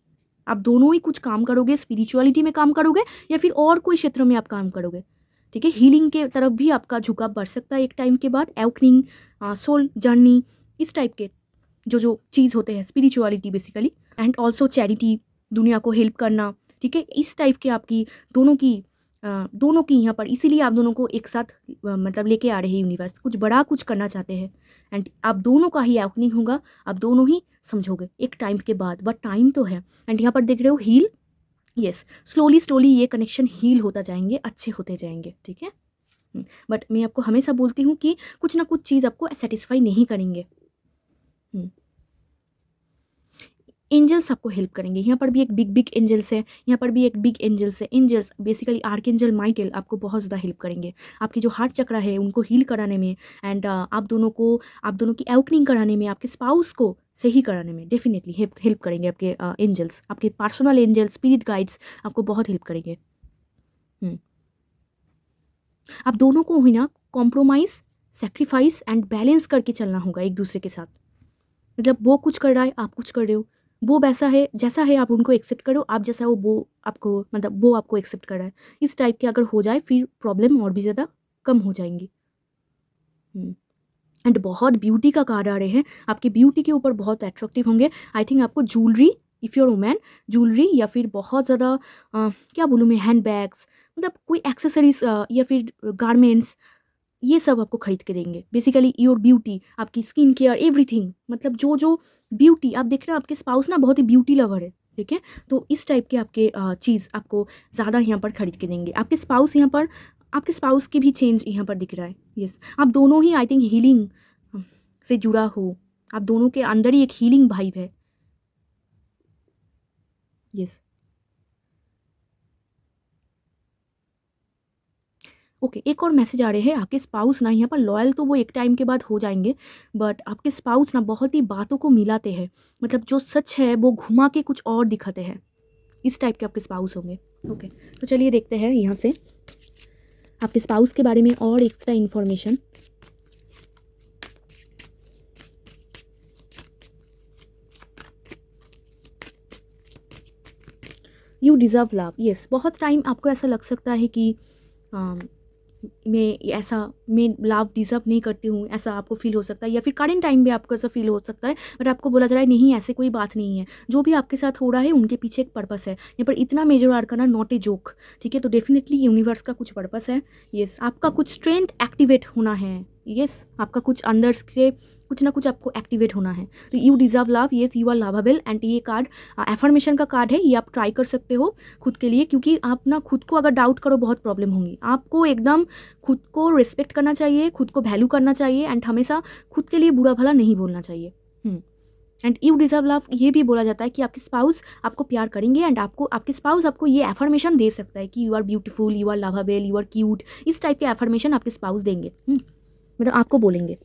[SPEAKER 2] आप दोनों ही कुछ काम करोगे, स्पिरिचुअलिटी में काम करोगे या फिर और कोई क्षेत्र में आप काम करोगे, ठीक है। हीलिंग के तरफ भी आपका झुकाव बढ़ सकता है एक टाइम के बाद, एवकनिंग, सोल जर्नी, इस टाइप के जो चीज़ होते हैं spirituality basically. And also charity, दुनिया को हेल्प करना, ठीक है। इस टाइप के आपकी दोनों की यहाँ पर, इसीलिए आप दोनों को एक साथ मतलब लेके आ रहे हैं यूनिवर्स, कुछ बड़ा कुछ करना चाहते हैं। एंड आप दोनों का ही एवकनिंग होगा, आप दोनों ही समझोगे एक टाइम के बाद, बट टाइम तो है। एंड यहाँ पर देख रहे हो हील, यस, स्लोली स्लोली ये कनेक्शन हील होता जाएंगे, अच्छे होते जाएंगे, ठीक है। बट मैं आपको हमेशा बोलती हूँ कि कुछ ना कुछ चीज़ आपको सेटिस्फाई नहीं करेंगे। एंजल्स आपको हेल्प करेंगे। यहाँ पर भी एक बिग एंजल्स है, यहाँ पर भी एक बिग एंजल्स है। एंजल्स बेसिकली आर्कएंजल माइकेल आपको बहुत ज़्यादा हेल्प करेंगे, आपकी जो हार्ट चक्रा है उनको हील कराने में, एंड आप दोनों की एवकनिंग कराने में, आपके स्पाउस को सही कराने में डेफिनेटली हेल्प करेंगे आपके एंजल्स, आपके पर्सनल एंजल्स, स्पिरिट गाइड्स आपको बहुत हेल्प करेंगे। आप दोनों को ही ना कॉम्प्रोमाइज़, सेक्रीफाइस एंड बैलेंस करके चलना होगा एक दूसरे के साथ। मतलब वो कुछ कर रहा है, आप कुछ कर रहे हो, वो वैसा है जैसा है आप उनको एक्सेप्ट करो, आप जैसा हो वो आपको, मतलब वो आपको एक्सेप्ट कर रहा है, इस टाइप के अगर हो जाए फिर प्रॉब्लम और भी ज़्यादा कम हो जाएंगी। एंड बहुत ब्यूटी का कार्ड आ रहे हैं, आपकी ब्यूटी के ऊपर बहुत अट्रैक्टिव होंगे। आई थिंक आपको jewellery, if you're women, jewellery या फिर बहुत ज़्यादा क्या बोलूँ मैं, हैंड बैग्स, मतलब कोई एक्सेसरीज या फिर गारमेंट्स, ये सब आपको खरीद के देंगे। बेसिकली योर ब्यूटी, आपकी स्किन केयर, एवरीथिंग, मतलब जो ब्यूटी आप देख रहे हैं, आपके स्पाउस ना बहुत ही ब्यूटी लवर है, ठीक है। तो इस टाइप के आपके चीज़ आपको ज़्यादा यहाँ पर खरीद के देंगे। आपके स्पाउस की भी चेंज यहाँ पर दिख रहा है। यस, आप दोनों ही आई थिंक हीलिंग से जुड़ा हो, आप दोनों के अंदर ही एक हीलिंग वाइब है। यस, ओके, एक और मैसेज आ रहे हैं, आपके स्पाउस ना यहाँ पर लॉयल तो वो एक टाइम के बाद हो जाएंगे, बट आपके स्पाउस ना बहुत ही बातों को मिलाते हैं, मतलब जो सच है वो घुमा के कुछ और दिखाते हैं, इस टाइप के आपके स्पाउस होंगे। ओके, तो चलिए देखते हैं यहाँ से आपके स्पाउस के बारे में और extra information. You deserve love, yes, बहुत टाइम आपको ऐसा लग सकता है कि मैं लव डिज़र्व नहीं करती हूँ, ऐसा आपको फील हो सकता है, या फिर करेंट टाइम में आपको ऐसा फील हो सकता है, बट आपको बोला जा रहा है नहीं, ऐसे कोई बात नहीं है, जो भी आपके साथ हो रहा है उनके पीछे एक पर्पस है। यहाँ पर इतना major arcana, not a joke, ठीक है। तो डेफिनेटली यूनिवर्स का कुछ पर्पस है। यस, आपका कुछ स्ट्रेंथ एक्टिवेट होना है। यस, आपका कुछ अंदर से कुछ ना कुछ आपको एक्टिवेट होना है। तो you deserve love, yes, you are lovable. And ये कार्ड एफर्मेशन का कार्ड है, ये आप ट्राई कर सकते हो खुद के लिए, क्योंकि आप ना खुद को अगर डाउट करो बहुत प्रॉब्लम होंगी। आपको एकदम खुद को रिस्पेक्ट करना चाहिए, खुद को वैल्यू करना चाहिए, एंड हमेशा खुद के लिए बुरा भला नहीं बोलना चाहिए। एंड यू डिज़र्व लव, ये भी बोला जाता है कि आपके स्पाउस आपको प्यार करेंगे, एंड आपके स्पाउस आपको ये एफर्मेशन दे सकता है कि you are beautiful, you are lovable, you are cute, इस टाइप के एफर्मेशन आपके स्पाउस देंगे, मतलब आपको बोलेंगे।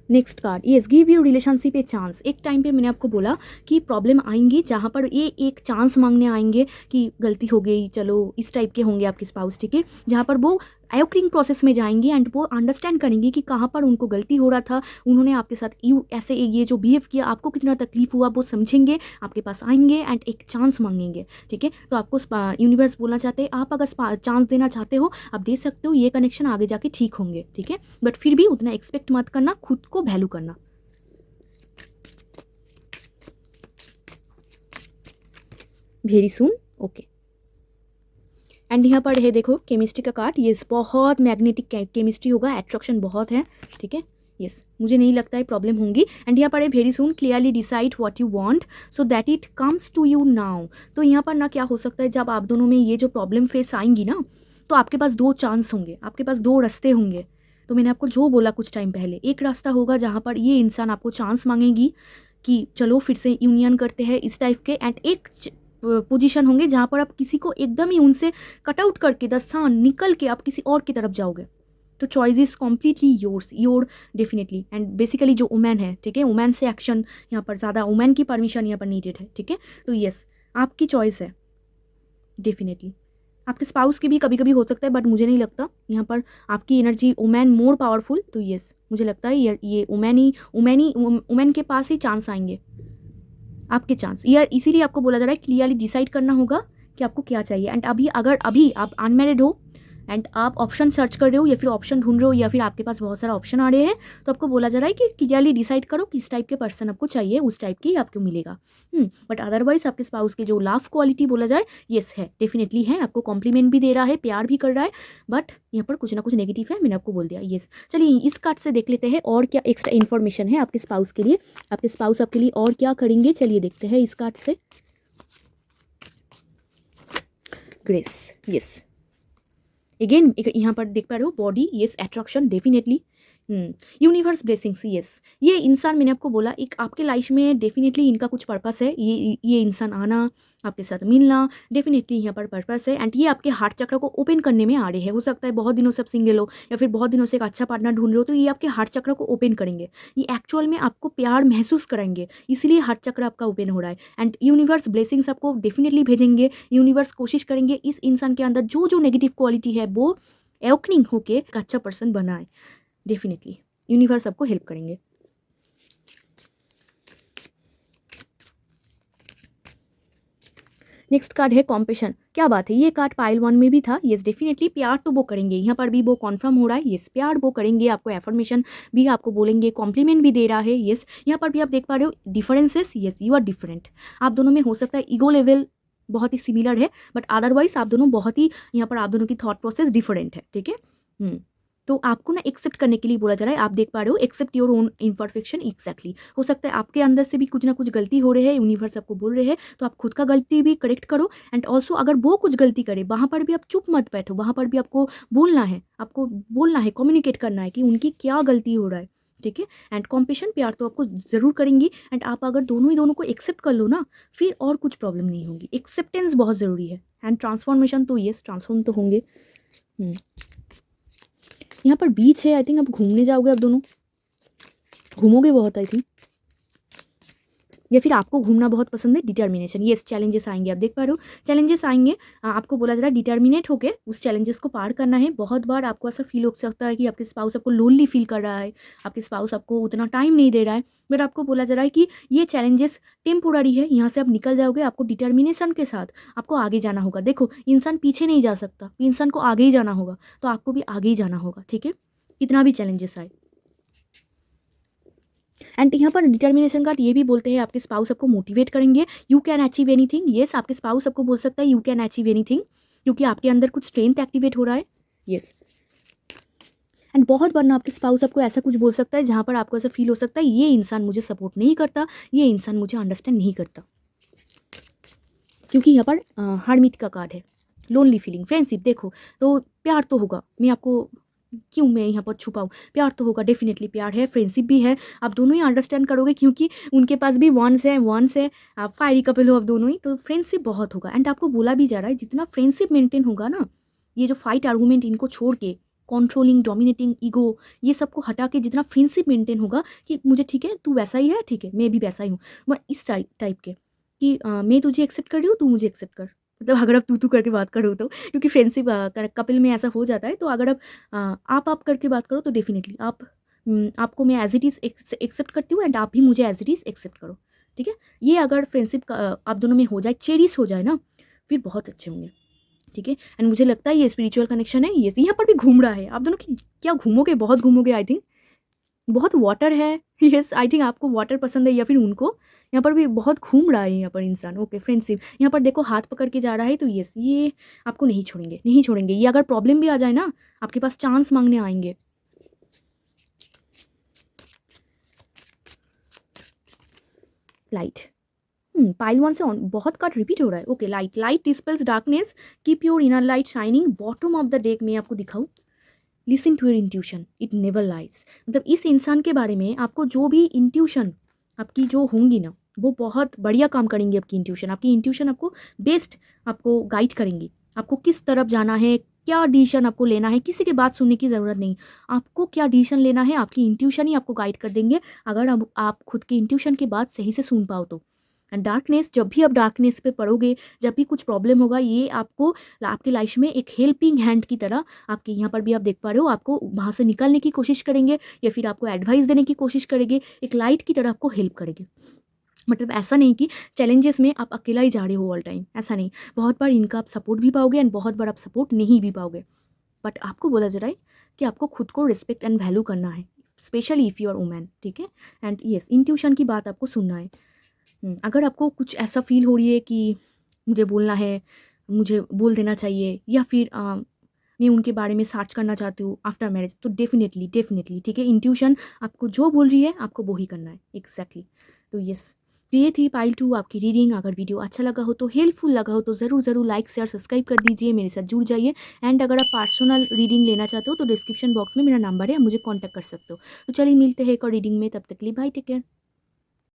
[SPEAKER 2] Next card, yes, give your relationship a chance. एक टाइम पे मैंने आपको बोला कि प्रॉब्लम आएंगी जहाँ पर ये एक चांस मांगने आएंगे कि गलती हो गई, चलो इस टाइप के होंगे आपके स्पाउस, ठीक है, जहाँ पर वो एवक्रिंग प्रोसेस में जाएंगे एंड वो अंडरस्टैंड करेंगे कि कहाँ पर उनको गलती हो रहा था, उन्होंने आपके साथ ऐसे ये जो बिहेव किया, आपको कितना तकलीफ हुआ वो समझेंगे, आपके पास आएंगे एंड एक चांस मांगेंगे, ठीक है। तो आपको यूनिवर्स बोलना चाहते हैं, आप अगर चांस देना चाहते हो आप दे सकते हो, ये कनेक्शन आगे जाके ठीक होंगे, ठीक है, बट फिर भी उतना एक्सपेक्ट मत करना, खुद को वैल्यू करना। Very soon, okay. एंड यहाँ पर है देखो केमिस्ट्री का कार्ड, ये बहुत मैग्नेटिक केमिस्ट्री होगा, एट्रैक्शन बहुत है, ठीक है, यस, मुझे नहीं लगता है प्रॉब्लम होंगी। एंड यहाँ पर है very soon clearly decide what you want so that it comes to you now. तो यहाँ पर ना क्या हो सकता है, जब आप दोनों में ये जो प्रॉब्लम फेस आएंगी ना, तो आपके पास दो चांस होंगे, आपके पास दो रास्ते होंगे। तो मैंने आपको जो बोला कुछ टाइम पहले, एक रास्ता होगा जहाँ पर ये इंसान आपको चांस मांगेगी कि चलो फिर से यूनियन करते हैं इस टाइप के, एंड एक पोजीशन होंगे जहाँ पर आप किसी को एकदम ही उनसे कट आउट करके दस्तान निकल के आप किसी और की तरफ जाओगे। तो choice is completely your definitely. And basically जो वुमेन है, ठीक है, वुमेन से एक्शन यहाँ पर ज़्यादा, वुमेन की परमिशन यहाँ पर नीडेड है, ठीक है। तो यस, आपकी चॉइस है डेफिनेटली। आपके स्पाउस की भी कभी कभी हो सकता है, बट मुझे नहीं लगता यहाँ पर आपकी एनर्जी वुमेन मोर पावरफुल। तो यस, मुझे लगता है ये वुमेन के पास ही चांस आएंगे, आपके चांस। या इसीलिए आपको बोला जा रहा है क्लियरली डिसाइड करना होगा कि आपको क्या चाहिए। एंड अगर अभी आप अनमैरिड हो एंड आप ऑप्शन सर्च कर रहे हो या फिर ऑप्शन ढूंढ रहे हो या फिर आपके पास बहुत सारा ऑप्शन आ रहे हैं, तो आपको बोला जा रहा है कि क्लियरली डिसाइड करो किस टाइप के पर्सन आपको चाहिए, उस टाइप की आपको मिलेगा। बट अदरवाइज आपके स्पाउस की जो लव क्वालिटी बोला जाए, येस है, डेफिनेटली है, आपको कॉम्प्लीमेंट भी दे रहा है, प्यार भी कर रहा है, बट यहाँ पर कुछ ना कुछ नेगेटिव है, मैंने आपको बोल दिया। येस, चलिए इस कार्ड से देख लेते हैं और क्या एक्स्ट्रा इन्फॉर्मेशन है आपके स्पाउस के लिए, आपके स्पाउस आपके लिए और क्या करेंगे, चलिए देखते हैं इस कार्ड से। ग्रेस, यस, अगेन यहाँ पर देख पा रहे हो body, yes, attraction definitely, universe blessings, yes, ये इंसान मैंने आपको बोला एक आपके लाइफ में डेफिनेटली इनका कुछ पर्पस है, ये इंसान आना, आपके साथ मिलना, डेफिनेटली यहाँ पर पर्पस है। एंड ये आपके हार्ट चक्र को ओपन करने में आ रहे हैं। हो सकता है बहुत दिनों से आप सिंगल हो या फिर बहुत दिनों से एक अच्छा पार्टनर ढूंढ रहे हो, तो ये आपके हार्ट चक्र को ओपन करेंगे, ये एक्चुअल में आपको प्यार महसूस कराएंगे, इसीलिए हार्ट चक्र आपका ओपन हो रहा है। एंड यूनिवर्स ब्लेसिंग्स आपको डेफिनेटली भेजेंगे, यूनिवर्स कोशिश करेंगे इस इंसान के अंदर जो जो नेगेटिव क्वालिटी है वो एवकनिंग होके एक अच्छा पर्सन बनाए, डेफिनेटली यूनिवर्स आपको हेल्प करेंगे। नेक्स्ट कार्ड है कॉम्पेशन, क्या बात है, ये कार्ड पाइल 1 में भी था, येस, डेफिनेटली प्यार तो वो करेंगे, यहाँ पर भी वो कॉन्फर्म हो रहा है, येस, प्यार वो करेंगे, आपको एफर्मेशन भी आपको बोलेंगे, कॉम्प्लीमेंट भी दे रहा है, येस। यहाँ पर भी आप देख पा रहे हो differences, yes, you are different, आप दोनों में हो सकता है ईगो लेवल बहुत ही सिमिलर है, बट अदरवाइज आप दोनों बहुत ही, यहाँ पर आप दोनों की थॉट प्रोसेस डिफरेंट है, ठीक है। तो आपको ना एक्सेप्ट करने के लिए बोला जा रहा है, आप देख पा रहे हो accept your own imperfection, exactly, हो सकता है आपके अंदर से भी कुछ ना कुछ गलती हो रही है, यूनिवर्स आपको बोल रहे हैं, तो आप खुद का गलती भी करेक्ट करो। एंड ऑल्सो अगर वो कुछ गलती करे वहाँ पर भी आप चुप मत बैठो, वहाँ पर भी आपको बोलना है, कम्युनिकेट करना है कि उनकी क्या गलती हो रहा है, ठीक है। एंड कॉम्पेशन, प्यार तो आपको ज़रूर करेंगी, एंड आप अगर दोनों को एक्सेप्ट कर लो ना, फिर और कुछ प्रॉब्लम नहीं होगी, एक्सेप्टेंस बहुत ज़रूरी है। एंड ट्रांसफॉर्मेशन तो येस, ट्रांसफॉर्म तो होंगे। यहाँ पर बीच है, आई थिंक आप घूमने जाओगे, आप दोनों घूमोगे बहुत, आई थिंक, या फिर आपको घूमना बहुत पसंद है। डिटर्मिनेशन, येस, चैलेंजेस आएंगे, आप देख पा रहे हो चैलेंजेस आएंगे, आपको बोला जा रहा है डिटर्मिनेट होके उस चैलेंजेस को पार करना है। बहुत बार आपको ऐसा फील हो सकता है कि आपके स्पाउस आपको लोनली फील कर रहा है, आपके स्पाउस आपको उतना टाइम नहीं दे रहा है, बट आपको बोला जा रहा है कि ये चैलेंजेस टेम्पोररी है, यहाँ से आप निकल जाओगे, आपको डिटर्मिनेशन के साथ आपको आगे जाना होगा। देखो इंसान पीछे नहीं जा सकता, इंसान को आगे ही जाना होगा, तो आपको भी आगे ही जाना होगा, ठीक है, कितना भी चैलेंजेस आए। एंड यहाँ पर डिटर्मिनेशन का ये भी बोलते हैं आपके स्पाउस आपको मोटिवेट करेंगे, you can achieve anything, yes, आपके स्पाउस आपको बोल सकता है यू कैन अचीव एनीथिंग, क्योंकि आपके अंदर कुछ स्ट्रेंथ एक्टिवेट हो रहा है, येस। एंड बहुत बार ना आपके स्पाउस आपको ऐसा कुछ बोल सकता है जहाँ पर आपको ऐसा फील हो सकता है ये इंसान मुझे सपोर्ट नहीं करता, ये इंसान मुझे अंडरस्टैंड नहीं करता, क्योंकि यहाँ पर हार्मिट का कार्ड है, लोनली फीलिंग, फ्रेंडशिप, देखो तो प्यार तो होगा, मैं आपको क्यों मैं यहाँ पर छुपाऊँ, प्यार तो होगा, डेफिनेटली प्यार है, फ्रेंडशिप भी है, आप दोनों ही अंडरस्टैंड करोगे, क्योंकि उनके पास भी वंस है, आप फायरी कपल हो आप दोनों ही, तो फ्रेंडशिप बहुत होगा। एंड आपको बोला भी जा रहा है जितना फ्रेंडशिप मेंटेन होगा ना, ये जो फाइट आर्गूमेंट इनको छोड़ के कंट्रोलिंग, डोमिनेटिंग, ईगो, ये सबको हटा के जितना फ्रेंडशिप मेंटेन होगा कि मुझे ठीक है, तू वैसा ही है, ठीक है, मैं भी वैसा ही हूँ, मैं इस टाइप के कि मैं तुझे एक्सेप्ट कर रही हूँ, तू मुझे एक्सेप्ट कर। मतलब अगर आप तू करके बात करो तो, क्योंकि फ्रेंडशिप कपिल में ऐसा हो जाता है, तो अगर आप करके बात करो तो डेफिनेटली आपको मैं एज इट इज़ एक्सेप्ट करती हूँ एंड आप भी मुझे एज इट इज़ एक्सेप्ट करो, ठीक है। ये अगर फ्रेंडशिप आप दोनों में हो जाए, चेरिश हो जाए ना, फिर बहुत अच्छे होंगे, ठीक है। एंड मुझे लगता है ये स्पिरिचुअल कनेक्शन है, ये यहाँ पर भी घूम रहा है। आप दोनों की क्या घूमोगे, बहुत घूमोगे आई थिंक। बहुत वाटर है, यस आई थिंक आपको वाटर पसंद है या फिर उनको। यहाँ पर भी बहुत घूम रहा है यहाँ पर इंसान। ओके फ्रेंडशिप, यहाँ पर देखो हाथ पकड़ के जा रहा है, तो यस ये आपको नहीं छोड़ेंगे, नहीं छोड़ेंगे। ये अगर प्रॉब्लम भी आ जाए ना, आपके पास चांस मांगने आएंगे। लाइट, पाइल 1 से बहुत कार्ड रिपीट हो रहा है। Okay light, light dispels darkness, keep your inner light shining. Bottom of the deck में आपको दिखाऊँ, listen to your intuition, it never lies. मतलब इस इंसान के बारे में आपको जो भी इंट्यूशन आपकी जो होंगी ना, वो बहुत बढ़िया काम करेंगी। आपकी इंट्यूशन आपको बेस्ट आपको गाइड करेंगी, आपको किस तरफ जाना है, क्या डिसीजन आपको लेना है। किसी की बात सुनने की ज़रूरत नहीं, आपको क्या डिसीजन लेना है आपकी इंट्यूशन ही आपको गाइड कर देंगे, अगर आप खुद के इंट्यूशन की बात सही से सुन पाओ तो। एंड डार्कनेस, जब भी आप डार्कनेस पे पड़ोगे, जब भी कुछ प्रॉब्लम होगा, ये आपको आपकी लाइफ में एक हेल्पिंग हैंड की तरह, आपके यहाँ पर भी आप देख पा रहे हो, आपको वहाँ से निकलने की कोशिश करेंगे या फिर आपको एडवाइस देने की कोशिश करेंगे, एक लाइट की तरह आपको हेल्प करेंगे। मतलब ऐसा नहीं कि चैलेंजेस में आप अकेला ही जा रहे हो ऑल टाइम, ऐसा नहीं। बहुत बार इनका आप सपोर्ट भी पाओगे एंड बहुत बार आप सपोर्ट नहीं भी पाओगे, बट आपको बोला जा रहा है कि आपको खुद को रिस्पेक्ट एंड वैल्यू करना है, specially if you are women, ठीक है। एंड यस, इंट्यूशन की बात आपको सुनना है। अगर आपको कुछ ऐसा फील हो रही है कि मुझे बोलना है, मुझे बोल देना चाहिए, या फिर मैं उनके बारे में सर्च करना चाहती हूँ आफ्टर मैरिज, तो डेफिनेटली ठीक है, इंट्यूशन आपको जो बोल रही है आपको वो ही करना है, एग्जैक्टली। तो यस, तो ये थी पाइल 2 आपकी रीडिंग। अगर वीडियो अच्छा लगा हो तो, हेल्पफुल लगा हो तो ज़रूर लाइक शेयर सब्सक्राइब कर दीजिए, मेरे साथ जुड़ जाइए। एंड अगर आप पर्सनल रीडिंग लेना चाहते हो तो डिस्क्रिप्शन बॉक्स में मेरा नंबर है, आप मुझे कॉन्टैक्ट कर सकते हो। तो चलिए मिलते हैं एक और रीडिंग में, तब तक के लिए बाय, टेक केयर।